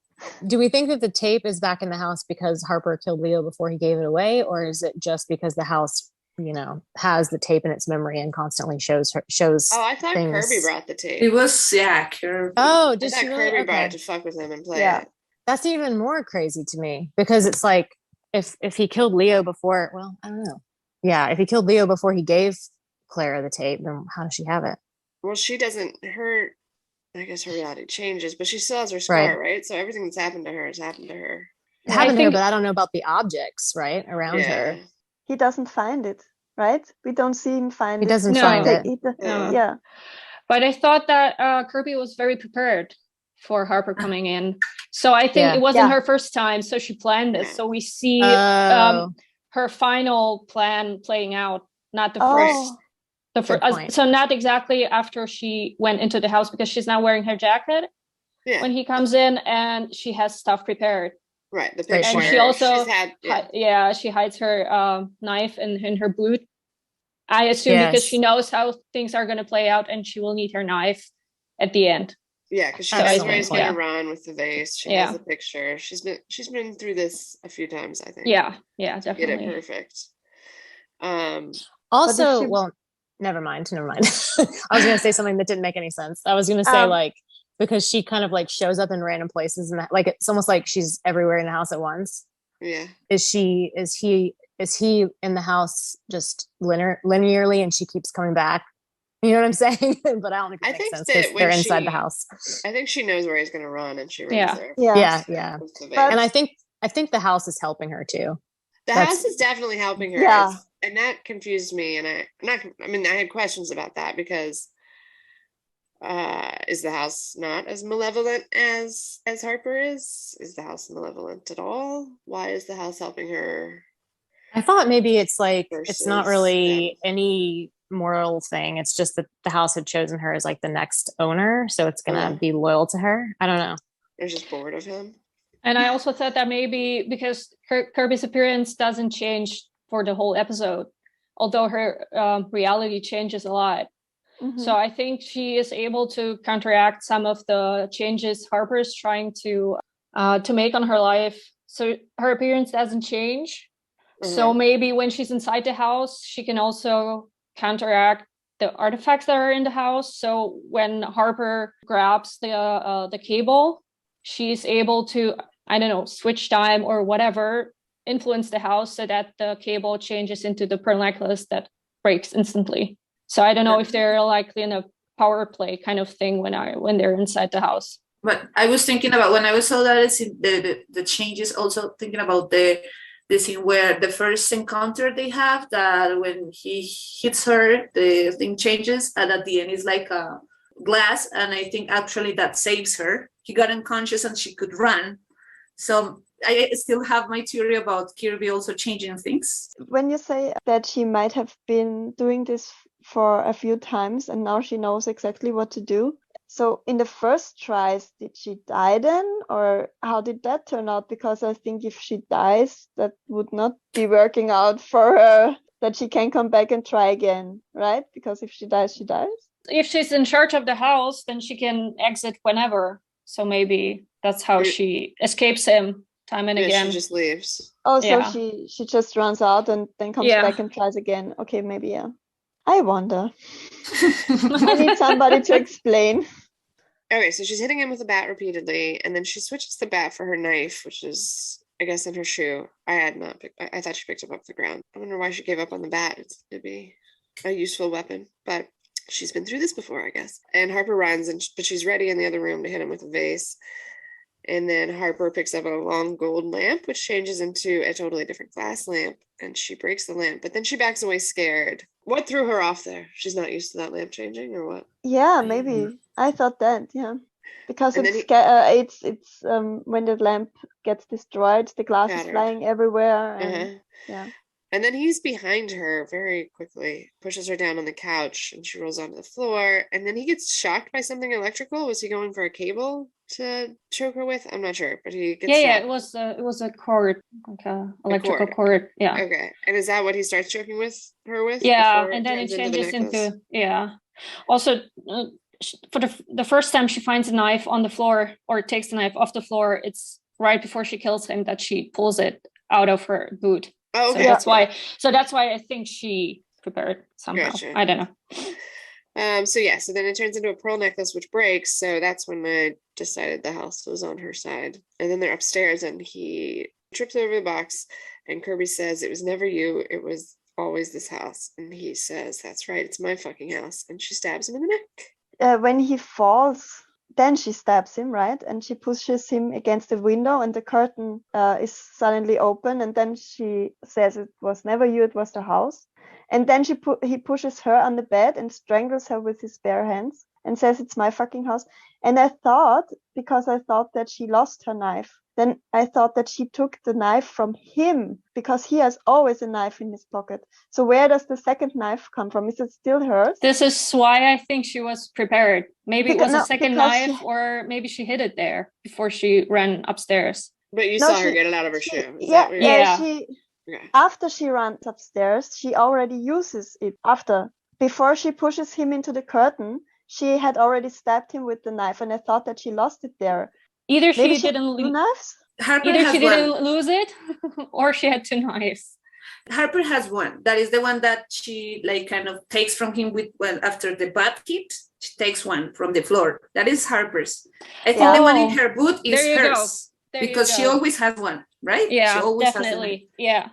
Do we think that the tape is back in the house because Harper killed Leo before he gave it away, or is it just because the house, you know, has the tape in its memory and constantly shows? Oh, I thought things. Kirby brought the tape. It was Kirby. Oh, just Kirby brought it to fuck with him and play it. That's even more crazy to me, because it's like if he killed Leo before, well, I don't know. Yeah, if he killed Leo before he gave Clara the tape, then how does she have it? Well, she doesn't. I guess her reality changes, but she still has her scar, right? So everything that's happened to her has happened to her. It happened to her, but I don't know about the objects, right, around her. He doesn't find it, right? We don't see him find it. He doesn't find it. Yeah. But I thought that Kirby was very prepared for Harper coming in. So I think it wasn't her first time, so she planned this. So we see her final plan playing out, not the first. So not exactly after she went into the house, because she's now wearing her jacket when he comes in, and she has stuff prepared. Right. The picture. And she also she hides her knife in her boot. I assume because she knows how things are going to play out, and she will need her knife at the end. Yeah, because she knows where he's going to run with the vase. She has the picture. She's been through this a few times, I think. Yeah, definitely. Get it perfect. Also, well, never mind. I was going to say something that didn't make any sense. I was going to say like, because she kind of like shows up in random places, and like it's almost like she's everywhere in the house at once. Yeah. Is he in the house just linearly, and she keeps coming back? You know what I'm saying? But I don't think it makes sense because they're inside the house. I think she knows where he's going to run, and she runs there. Yeah. And I think the house is helping her too. The house is definitely helping her. Yeah. And that confused me. And I had questions about that, because is the house not as malevolent as Harper is? Is the house malevolent at all? Why is the house helping her? I thought maybe it's like it's not really any moral thing. It's just that the house had chosen her as like the next owner, so it's gonna be loyal to her. I don't know. They're just bored of him. And I also thought that maybe because Kirby's appearance doesn't change for the whole episode, although her reality changes a lot. Mm-hmm. So I think she is able to counteract some of the changes Harper's trying to make on her life. So her appearance doesn't change. Mm-hmm. So maybe when she's inside the house, she can also counteract the artifacts that are in the house. So when Harper grabs the cable, she's able to, I don't know, switch time or whatever, influence the house so that the cable changes into the pearl necklace that breaks instantly. So I don't know if they're like in a power play kind of thing when they're inside the house. But I was thinking about, when I was saw that the changes, also thinking about the scene where the first encounter they have, that when he hits her, the thing changes, and at the end is like a glass, and I think actually that saves her. He got unconscious and she could run. So I still have my theory about Kirby also changing things. When you say that she might have been doing this for a few times and now she knows exactly what to do, So in the first tries, did she die then? Or how did that turn out? Because I think if she dies, that would not be working out for her, that she can come back and try again, right? Because if she dies, she dies. If she's in charge of the house, then she can exit whenever. So maybe that's how she escapes him time and again. She just leaves. Oh, so she just runs out and then comes back and tries again. Okay, maybe, yeah. I wonder. I need somebody to explain. Okay, so she's hitting him with the bat repeatedly, and then she switches the bat for her knife, which is, I guess, in her shoe. I thought she picked it up off the ground. I wonder why she gave up on the bat. It'd be a useful weapon, but she's been through this before, I guess. And Harper runs, but she's ready in the other room to hit him with a vase. And then Harper picks up a long gold lamp, which changes into a totally different glass lamp, and she breaks the lamp. But then she backs away scared. What threw her off there? She's not used to that lamp changing, or what? Yeah, maybe. I thought that, yeah. Because it's when the lamp gets destroyed, the glass is flying everywhere. And, yeah. And then he's behind her very quickly, pushes her down on the couch, and she rolls onto the floor. And then he gets shocked by something electrical. Was he going for a cable to choke her with? I'm not sure, but he gets shocked. Yeah, it was a cord, like a electrical cord. Yeah. Okay. And is that what he starts choking her with? Yeah, and then it changes into Also, for the first time she finds a knife on the floor, or takes the knife off the floor, it's right before she kills him that she pulls it out of her boot. Oh, okay. So that's why I think she prepared somehow. Gotcha. I don't know. So then it turns into a pearl necklace, which breaks. So that's when I decided the house was on her side. And then they're upstairs, and he trips over the box, and Kirby says, "It was never you. It was always this house." And he says, "That's right. It's my fucking house." And she stabs him in the neck. When he falls, then she stabs him, right? And she pushes him against the window, and the curtain is suddenly open. And then she says, "It was never you, it was the house." And then he pushes her on the bed and strangles her with his bare hands and says, "It's my fucking house." And I thought that she lost her knife. Then I thought that she took the knife from him, because he has always a knife in his pocket. So where does the second knife come from? Is it still hers? This is why I think she was prepared. Maybe it was a second knife, or maybe she hid it there before she ran upstairs. But you saw her get it out of her shoe. After she runs upstairs, she already uses it. Before she pushes him into the curtain, she had already stabbed him with the knife, and I thought that she lost it there. Either she didn't lose knives. Either she didn't lose it, or she had two knives. Harper has one. That is the one that she kind of takes from him after the bat hit. She takes one from the floor. That is Harper's. I think the one in her boot is hers. Because she always has one, right? Yeah, she always definitely. Yeah.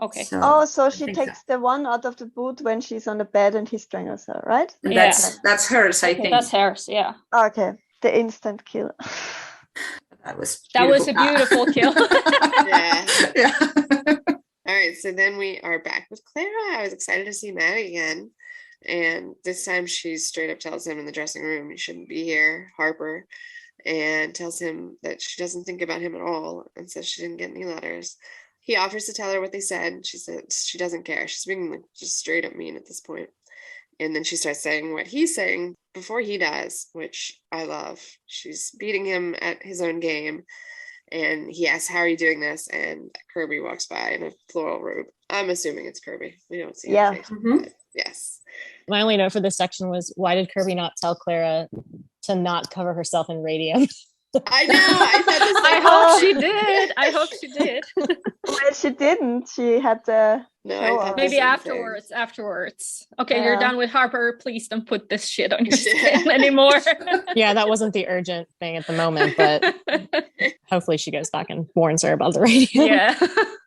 Okay. So she takes the one out of the boot when she's on the bed and he strangles her, right? And that's hers, I think. That's hers, yeah. Okay, the instant kill. That was a beautiful kill. Yeah. All right, so then we are back with Clara. I was excited to see Maddie again. And this time she straight up tells him in the dressing room, "You shouldn't be here, Harper." And tells him that she doesn't think about him at all, and says she didn't get any letters. He offers to tell her what they said. She said she doesn't care. She's being just straight up mean at this point. And then she starts saying what he's saying before he does, which I love. She's beating him at his own game. And he asks, "How are you doing this?" And Kirby walks by in a floral robe. I'm assuming it's Kirby. We don't see her face. But yes. My only note for this section was, why did Kirby not tell Clara to not cover herself in radium? I know. I hope she did. Well, she didn't. She had the maybe afterwards. Okay, you're done with Harper. Please don't put this shit on your skin anymore. Yeah, that wasn't the urgent thing at the moment, but hopefully she goes back and warns her about the radium. Yeah.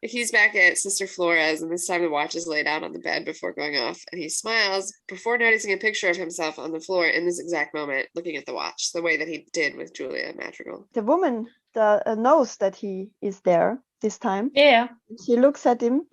He's back at Sister Flora's, and this time the watch is laid out on the bed before going off, and he smiles before noticing a picture of himself on the floor in this exact moment, looking at the watch, the way that he did with Julia Madrigal. The woman knows that he is there this time. Yeah. She looks at him,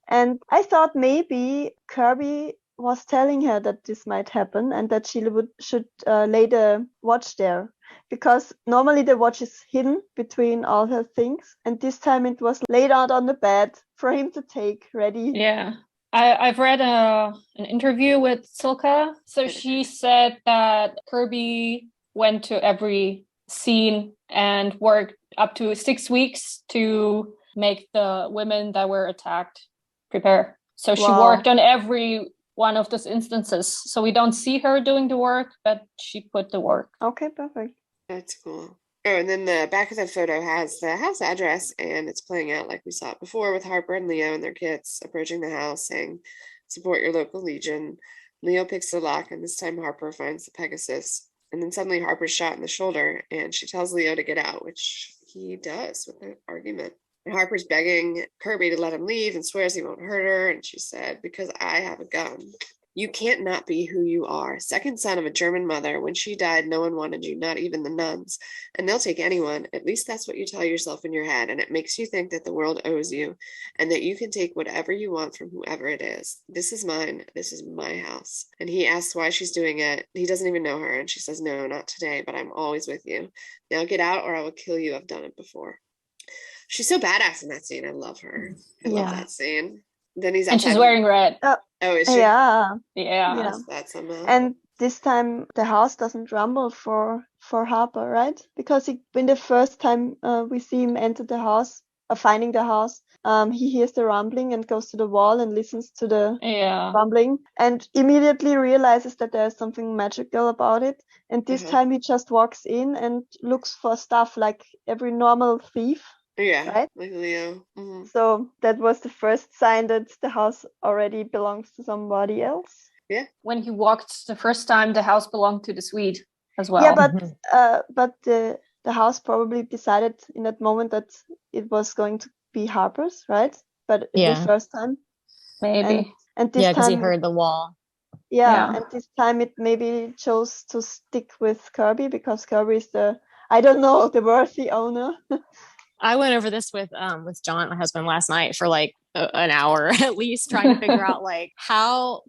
and I thought maybe Kirby was telling her that this might happen and that she should lay the watch there, because normally the watch is hidden between all her things, and this time it was laid out on the bed for him to take ready. Yeah. I've read an interview with Silka. So she said that Kirby went to every scene and worked up to 6 weeks to make the women that were attacked prepare. So she worked on every one of those instances. So we don't see her doing the work, but she put the work. Okay, perfect. That's cool. Oh, and then the back of the photo has the house address, and it's playing out like we saw it before with Harper and Leo and their kids approaching the house saying, support your local legion. Leo picks the lock, and this time Harper finds the Pegasus. And then suddenly Harper's shot in the shoulder, and she tells Leo to get out, which he does with an argument. And Harper's begging Kirby to let him leave and swears he won't hurt her. And she said, because I have a gun. You can't not be who you are. Second son of a German mother. When she died, no one wanted you, not even the nuns. And they'll take anyone. At least that's what you tell yourself in your head. And it makes you think that the world owes you and that you can take whatever you want from whoever it is. This is mine. This is my house. And he asks why she's doing it. He doesn't even know her. And she says, no, not today, but I'm always with you. Now get out or I will kill you. I've done it before. She's so badass in that scene. I love her. I love that scene. Then he's and she's wearing red. Oh, is she? Yeah. That somehow. And this time the house doesn't rumble for Harper, right? Because when the first time we see him enter the house, finding the house, he hears the rumbling and goes to the wall and listens to the rumbling and immediately realizes that there's something magical about it. And this time he just walks in and looks for stuff like every normal thief. Yeah, right? Like Leo. Mm-hmm. So that was the first sign that the house already belongs to somebody else. Yeah. When he walked the first time, the house belonged to the Swede as well. Yeah, but the house probably decided in that moment that it was going to be Harper's, right? But the first time, maybe. And this time, because he heard the wall. Yeah, and this time it maybe chose to stick with Kirby because Kirby is the worthy owner. I went over this with John, my husband, last night for like an hour at least, trying to figure out like how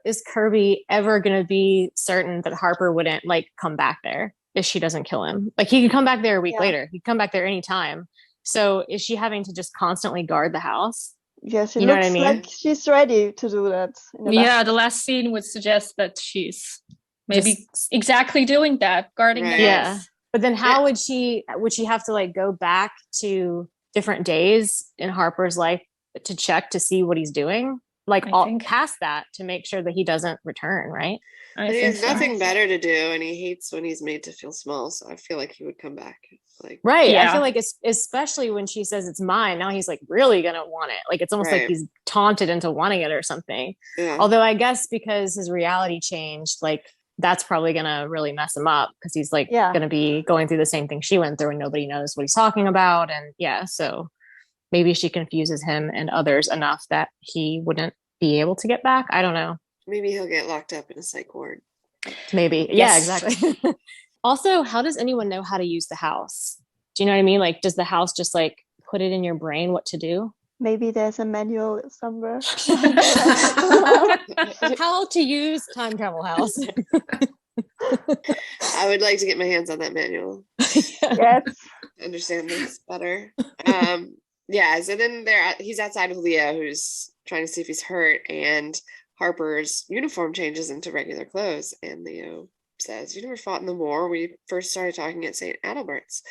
is Kirby ever going to be certain that Harper wouldn't like come back there if she doesn't kill him? Like he could come back there a week later. He could come back there anytime. So is she having to just constantly guard the house? Yeah, she looks like she's ready to do that. The last scene would suggest that she's maybe exactly doing that, guarding the house. Yeah. But then how would she have to like go back to different days in Harper's life to check to see what he's doing? Like past that to make sure that he doesn't return, right? He has nothing better to do and he hates when he's made to feel small. So I feel like he would come back. Like I feel like it's especially when she says it's mine. Now he's like really gonna want it. Like it's almost like he's taunted into wanting it or something. Yeah. Although I guess because his reality changed, like that's probably going to really mess him up because he's like going to be going through the same thing she went through and nobody knows what he's talking about. And so maybe she confuses him and others enough that he wouldn't be able to get back. I don't know. Maybe he'll get locked up in a psych ward. Maybe. Yes. Yeah, exactly. Also, how does anyone know how to use the house? Do you know what I mean? Like, does the house just like put it in your brain what to do? Maybe there's a manual somewhere. How to use time travel house. I would like to get my hands on that manual. Yes. Understand this better. So then he's outside with Leo, who's trying to see if he's hurt, and Harper's uniform changes into regular clothes, and Leo says, "You never fought in the war. We first started talking at St. Adalbert's."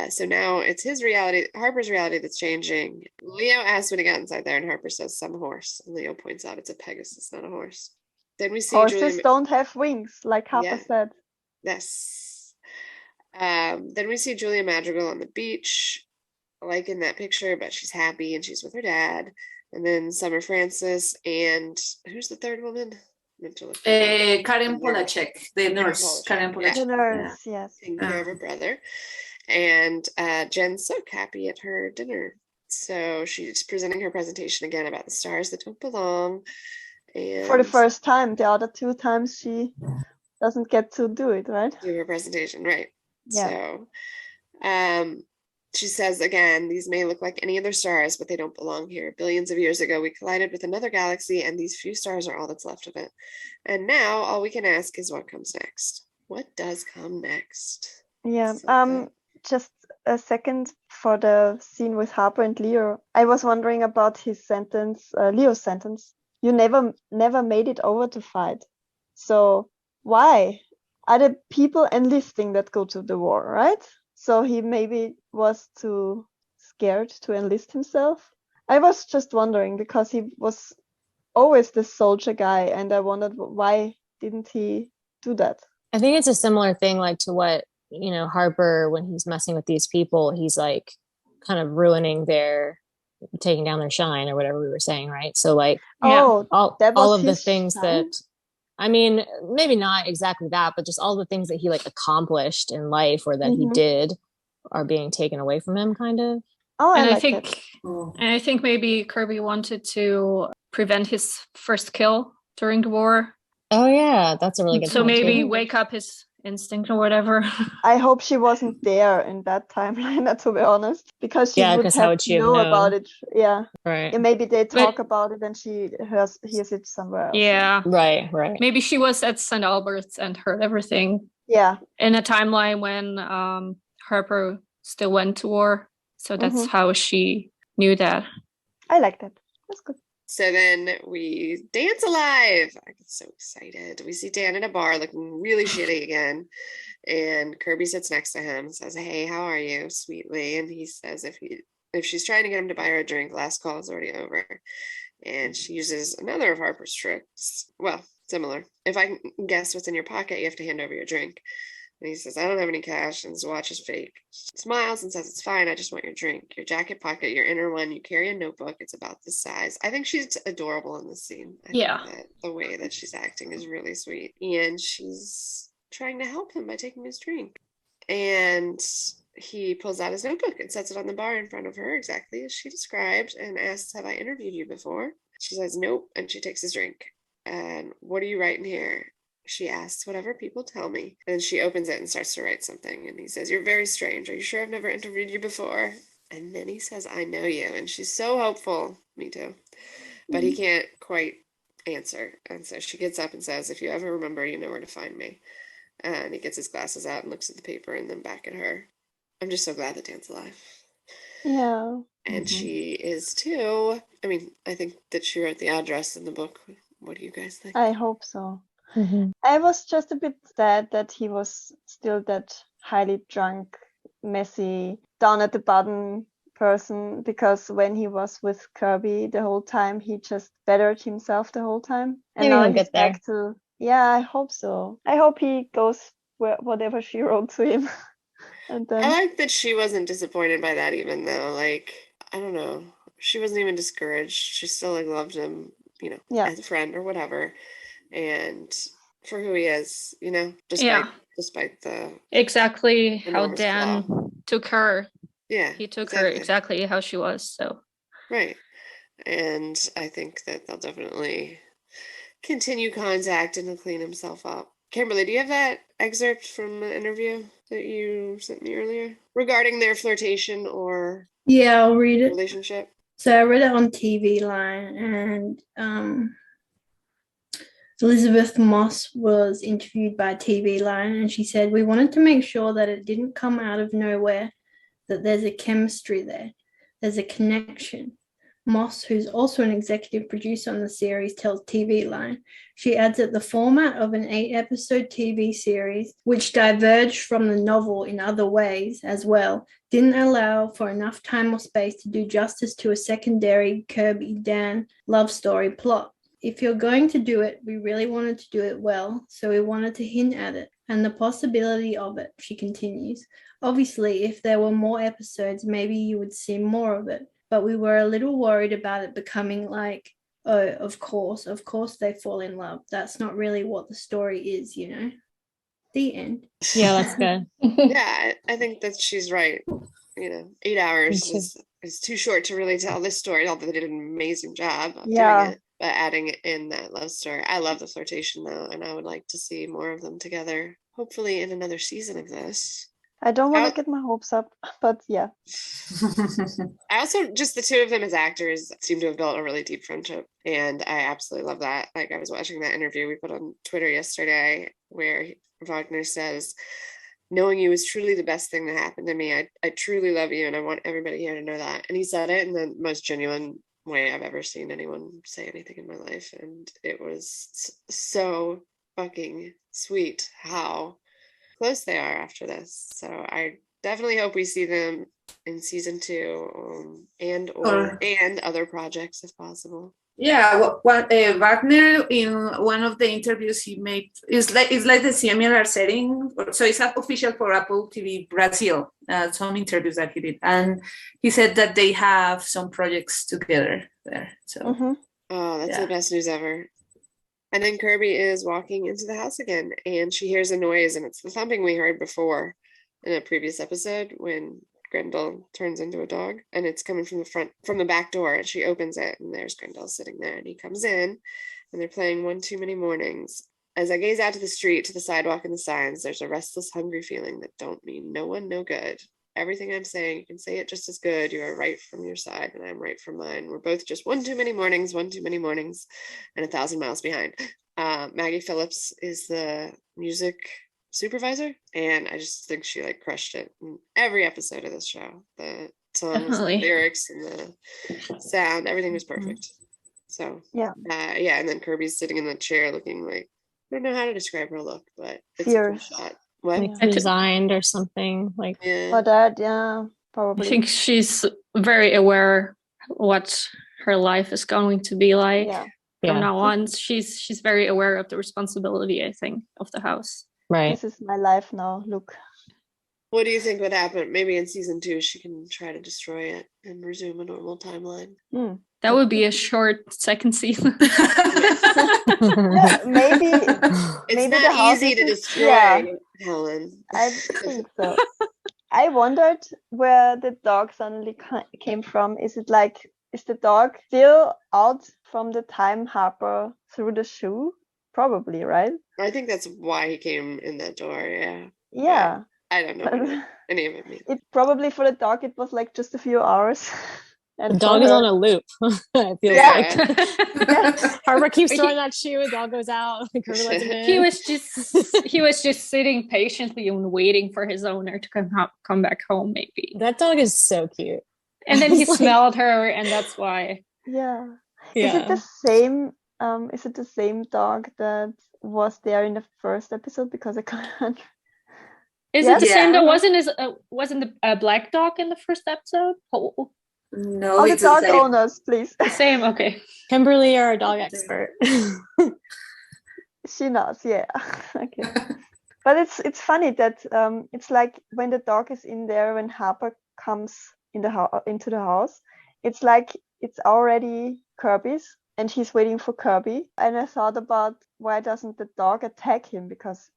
So now it's his reality, Harper's reality that's changing. Leo asks when he got inside there, and Harper says, some horse. And Leo points out it's a Pegasus, not a horse. Then we see horses don't have wings, like Harper said. Yes. Then we see Julia Madrigal on the beach, like in that picture, but she's happy and she's with her dad. And then Summer Francis and who's the third woman? Karen Polacek, the nurse. Karen Polacek. The nurse, yes. Taking care of her brother. And Jen's so happy at her dinner. So she's presenting her presentation again about the stars that don't belong. And for the first time. The other 2 times she doesn't get to do it, right? Do her presentation, right. Yeah. So she says again, these may look like any other stars, but they don't belong here. Billions of years ago, we collided with another galaxy, and these few stars are all that's left of it. And now all we can ask is what comes next. What does come next? Yeah. Just a second for the scene with Harper and Leo. I was wondering about his sentence, Leo's sentence. You never made it over to fight. So why? Are the people enlisting that go to the war, right? So he maybe was too scared to enlist himself. I was just wondering because he was always the soldier guy, and I wondered why didn't he do that? I think it's a similar thing like to what, Harper, when he's messing with these people, he's like kind of taking down their shine or whatever we were saying, right? So like all of the things shine? that, I mean, maybe not exactly that, but just all the things that he like accomplished in life or that he did are being taken away from him, kind of. Oh, and I think maybe Kirby wanted to prevent his first kill during the war. Oh yeah, that's a really good. So maybe wake up his instinct or whatever. I hope she wasn't there in that timeline, to be honest, because she would have to know about it. Yeah, right. And maybe they talk about it and she hears it somewhere else. Yeah, right. Maybe she was at St. Albert's and heard everything. Yeah, in a timeline when Harper still went to war, so that's how she knew that. I like that. That's good. So then we dance alive. I get so excited. We see Dan in a bar looking really shitty again. And Kirby sits next to him and says, "Hey, how are you?" sweetly. And he says if she's trying to get him to buy her a drink, last call is already over. And she uses another of Harper's tricks. Well, similar. If I can guess what's in your pocket, you have to hand over your drink. And he says, "I don't have any cash," and his watch is fake. She smiles and says, "It's fine. I just want your drink. Your jacket pocket, your inner one. You carry a notebook. It's about this size." I think she's adorable in this scene. I think that the way that she's acting is really sweet. And she's trying to help him by taking his drink. And he pulls out his notebook and sets it on the bar in front of her, exactly as she described, and asks, "Have I interviewed you before?" She says, "Nope." And she takes his drink. "And what are you writing here?" She asks, "Whatever people tell me." And then she opens it and starts to write something. And he says, "You're very strange. Are you sure I've never interviewed you before?" And then he says, "I know you." And she's so hopeful. Me too. But he can't quite answer. And so she gets up and says, "If you ever remember, you know where to find me." And he gets his glasses out and looks at the paper and then back at her. I'm just so glad that Dan's alive. Yeah. And she is too. I mean, I think that she wrote the address in the book. What do you guys think? I hope so. I was just a bit sad that he was still that highly drunk, messy, down at the bottom person, because when he was with Kirby the whole time, he just bettered himself the whole time. And now he's back to, I hope so. I hope he goes whatever she wrote to him. And then... I like that she wasn't disappointed by that even though, like, I don't know, she wasn't even discouraged. She still like loved him, as a friend or whatever. And for who he is, despite the exactly how Dan took her. Yeah, he took her exactly how she was. So right, and I think that they'll definitely continue contact and he'll clean himself up. Kimberly, do you have that excerpt from the interview that you sent me earlier regarding their flirtation or I'll read it. Relationship? So I read it on TV Line, and Elisabeth Moss was interviewed by TV Line, and she said, "We wanted to make sure that it didn't come out of nowhere, that there's a chemistry there. There's a connection." Moss, who's also an executive producer on the series, tells TV Line. She adds that the format of an 8-episode TV series, which diverged from the novel in other ways as well, didn't allow for enough time or space to do justice to a secondary Kirby-Dan love story plot. "If you're going to do it, we really wanted to do it well, so we wanted to hint at it and the possibility of it," she continues. "Obviously, if there were more episodes, maybe you would see more of it. But we were a little worried about it becoming like, oh, of course they fall in love. That's not really what the story is, The end." Yeah, that's good. Yeah, I think that she's right. 8 hours is too short to really tell this story, although they did an amazing job of doing it. But adding in that love story. I love the flirtation though, and I would like to see more of them together. Hopefully in another season of this. I don't want to get my hopes up, but yeah. I also, just the two of them as actors seem to have built a really deep friendship. And I absolutely love that. Like, I was watching that interview we put on Twitter yesterday where Wagner says knowing you is truly the best thing that happened to me. I truly love you, and I want everybody here to know that. And he said it in the most genuine way I've ever seen anyone say anything in my life. And it was so fucking sweet how close they are after this. So I definitely hope we see them in season 2, and other projects if possible. Yeah, what Wagner, in one of the interviews he made, it's like the similar setting. So it's official for Apple TV Brazil. Some interviews that he did, and he said that they have some projects together there. So oh, that's the best news ever. And then Kirby is walking into the house again, and she hears a noise, and it's the thumping we heard before in a previous episode when Grendel turns into a dog, and it's coming from the back door, and she opens it, and there's Grendel sitting there, and he comes in, and they're playing One Too Many Mornings. As I gaze out to the street, to the sidewalk and the signs, there's a restless, hungry feeling that don't mean no one no good. Everything I'm saying, you can say it just as good. You are right from your side, and I'm right from mine. We're both just one too many mornings, and 1,000 miles behind. Maggie Phillips is the music supervisor, and I just think she like crushed it in every episode of this show. The songs, the lyrics, and the sound, everything was perfect. So and then Kirby's sitting in the chair looking like, I don't know how to describe her look, but it's a cool shot. What? Like resigned or something, like for that, probably. I think she's very aware what her life is going to be like from now on. She's very aware of the responsibility, I think, of the house. Right. This is my life now. Look. What do you think would happen? Maybe in season 2 she can try to destroy it and resume a normal timeline. That would be a short second season. Maybe it's not easy to destroy, Helen. I think so. I wondered where the dog suddenly came from. Is the dog still out from the time Harper threw the shoe? Probably, right? I think that's why he came in that door. Yeah. I don't know what any of it means. It probably for the dog it was like just a few hours. And the dog is on a loop. It feels like Harper keeps throwing that shoe, the dog goes out. He was just sitting patiently and waiting for his owner to come back home. Maybe that dog is so cute. And then he smelled her, and that's why. Yeah. Is it the same? Is it the same dog that was there in the first episode? Because I can't. Is it the same that wasn't the black dog in the first episode? No, the dog owners, please. The same, okay. Kimberly, you're a dog expert. She knows, yeah. Okay. But it's funny that it's like when the dog is in there, when Harper comes into the house, it's like it's already Kirby's, and he's waiting for Kirby. And I thought about, why doesn't the dog attack him? Because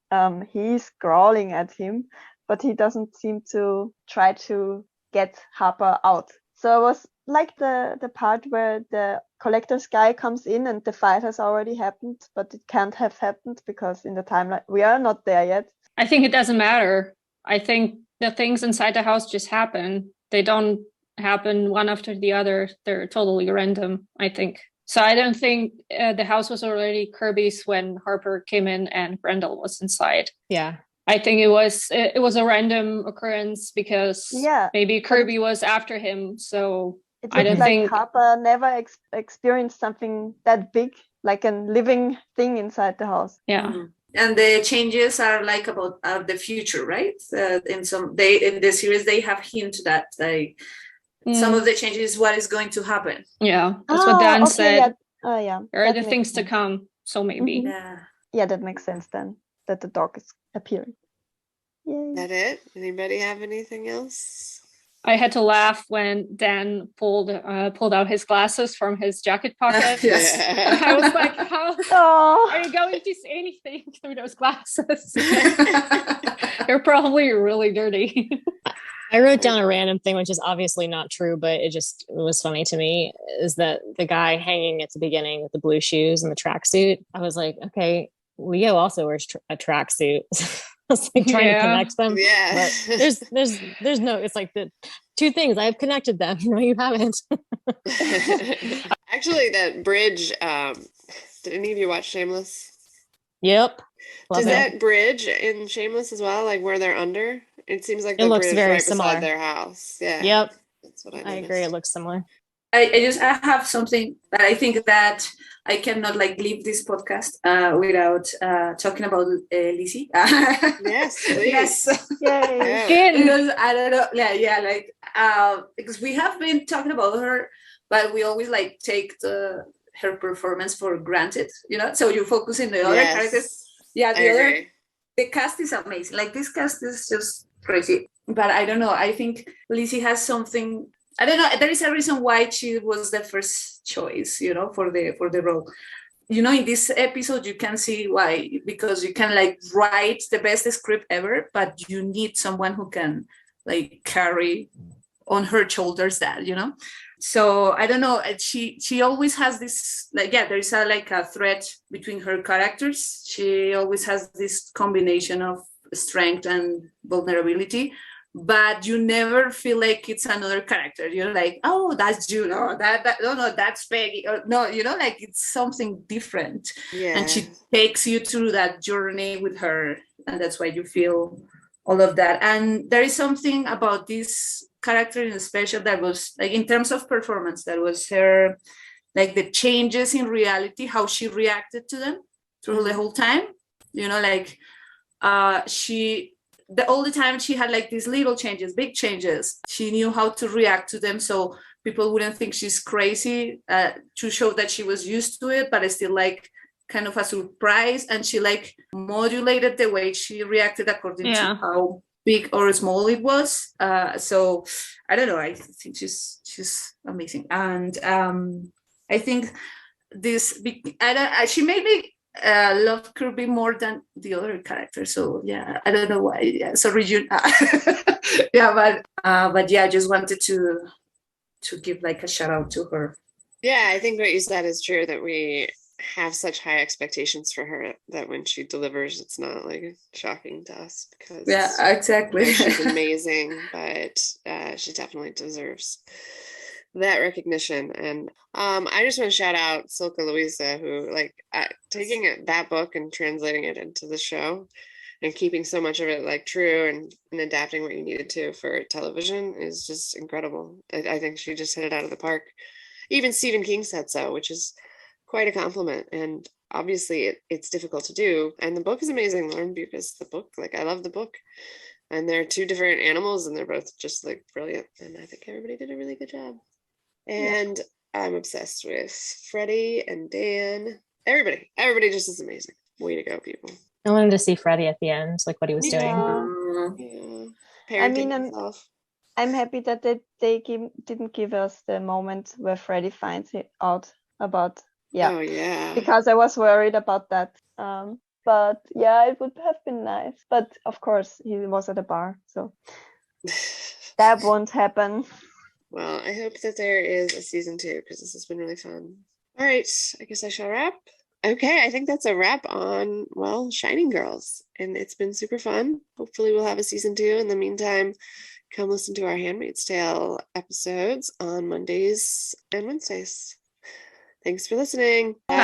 he's growling at him, but he doesn't seem to try to get Harper out. So it was like the part where the collector's guy comes in and the fight has already happened, but it can't have happened because in the timeline we are not there yet. I think it doesn't matter. I think the things inside the house just happen. They don't happen one after the other. They're totally random, I think. So I don't think the house was already Kirby's when Harper came in and Grendel was inside. Yeah. I think it was a random occurrence because maybe Kirby was after him. So I don't think Harper never experienced something that big, like a living thing inside the house. Yeah. Mm-hmm. And the changes are like about the future, right? In the series they have hinted that some of the changes, what is going to happen. Yeah, that's what Dan said. Yeah. There are the things to come, so maybe. Mm-hmm. Yeah, that makes sense then, that the dog is appearing. Yay. Is that it? Anybody have anything else? I had to laugh when Dan pulled out his glasses from his jacket pocket. Yes. I was like, how are you going to see anything through those glasses? They're probably really dirty. I wrote down a random thing, which is obviously not true, but it was funny to me, is that the guy hanging at the beginning with the blue shoes and the tracksuit, I was like, okay, Leo also wears a tracksuit. I was like trying to connect them. Yeah. But there's no, it's like the two things. I've connected them. No, you haven't. Actually, that bridge, did any of you watch Shameless? Yep. Does that bridge in Shameless as well, like where they're under? It seems like It the looks bridge very right similar. beside their house. Yeah. Yep. That's what I I agree. It looks similar. I have something that I think that I cannot like leave this podcast without talking about Lizzie. Yes, please. Yes. Yay. Because I don't know. Yeah, like because we have been talking about her, but we always like take her performance for granted, So you focus in the other characters. Yeah, the cast is amazing. Like this cast is just crazy. But I don't know. I think Lizzie has something. I don't know. There is a reason why she was the first choice, for the role. In this episode, you can see why, because you can like write the best script ever, but you need someone who can like carry on her shoulders that, So I don't know. She always has this like, there is a thread between her characters. She always has this combination of strength and vulnerability, but you never feel like it's another character. You're like, oh, that's you. No, that's Peggy. Or no, like it's something different. Yeah. And she takes you through that journey with her, and that's why you feel all of that. And there is something about this character in special that was like, in terms of performance, that was her, like the changes in reality, how she reacted to them through the whole time. All the time she had like these little changes, big changes. She knew how to react to them, so people wouldn't think she's crazy, to show that she was used to it, but it's still like kind of a surprise. And she like modulated the way she reacted according to how big or small it was. So I don't know. I think she's amazing, and I think she made me love Kirby more than the other characters. So yeah, I don't know why. Yeah, sorry, but I just wanted to give like a shout out to her. Yeah, I think what you said is true, that we have such high expectations for her that when she delivers, it's not like shocking to us, because exactly, she's amazing, but she definitely deserves that recognition. And I just want to shout out Silka Luisa, who like taking that book and translating it into the show and keeping so much of it like true and adapting what you needed to for television is just incredible. I think she just hit it out of the park. Even Stephen King said so, which is quite a compliment. And obviously it's difficult to do. And the book is amazing. Lauren Beukes, the book, like I love the book. And they're two different animals and they're both just like brilliant. And I think everybody did a really good job. And I'm obsessed with Freddie and Dan. Everybody just is amazing. Way to go, people. I wanted to see Freddie at the end, like what he was doing. Yeah. I mean, I'm happy that they didn't give us the moment where Freddie finds it out about Oh yeah. Because I was worried about that. But yeah, it would have been nice. But of course, he was at a bar, so that won't happen. Well, I hope that there is a season 2, because this has been really fun. All right, I guess I shall wrap. Okay, I think that's a wrap on, Shining Girls. And it's been super fun. Hopefully we'll have a season 2. In the meantime, come listen to our Handmaid's Tale episodes on Mondays and Wednesdays. Thanks for listening. Bye.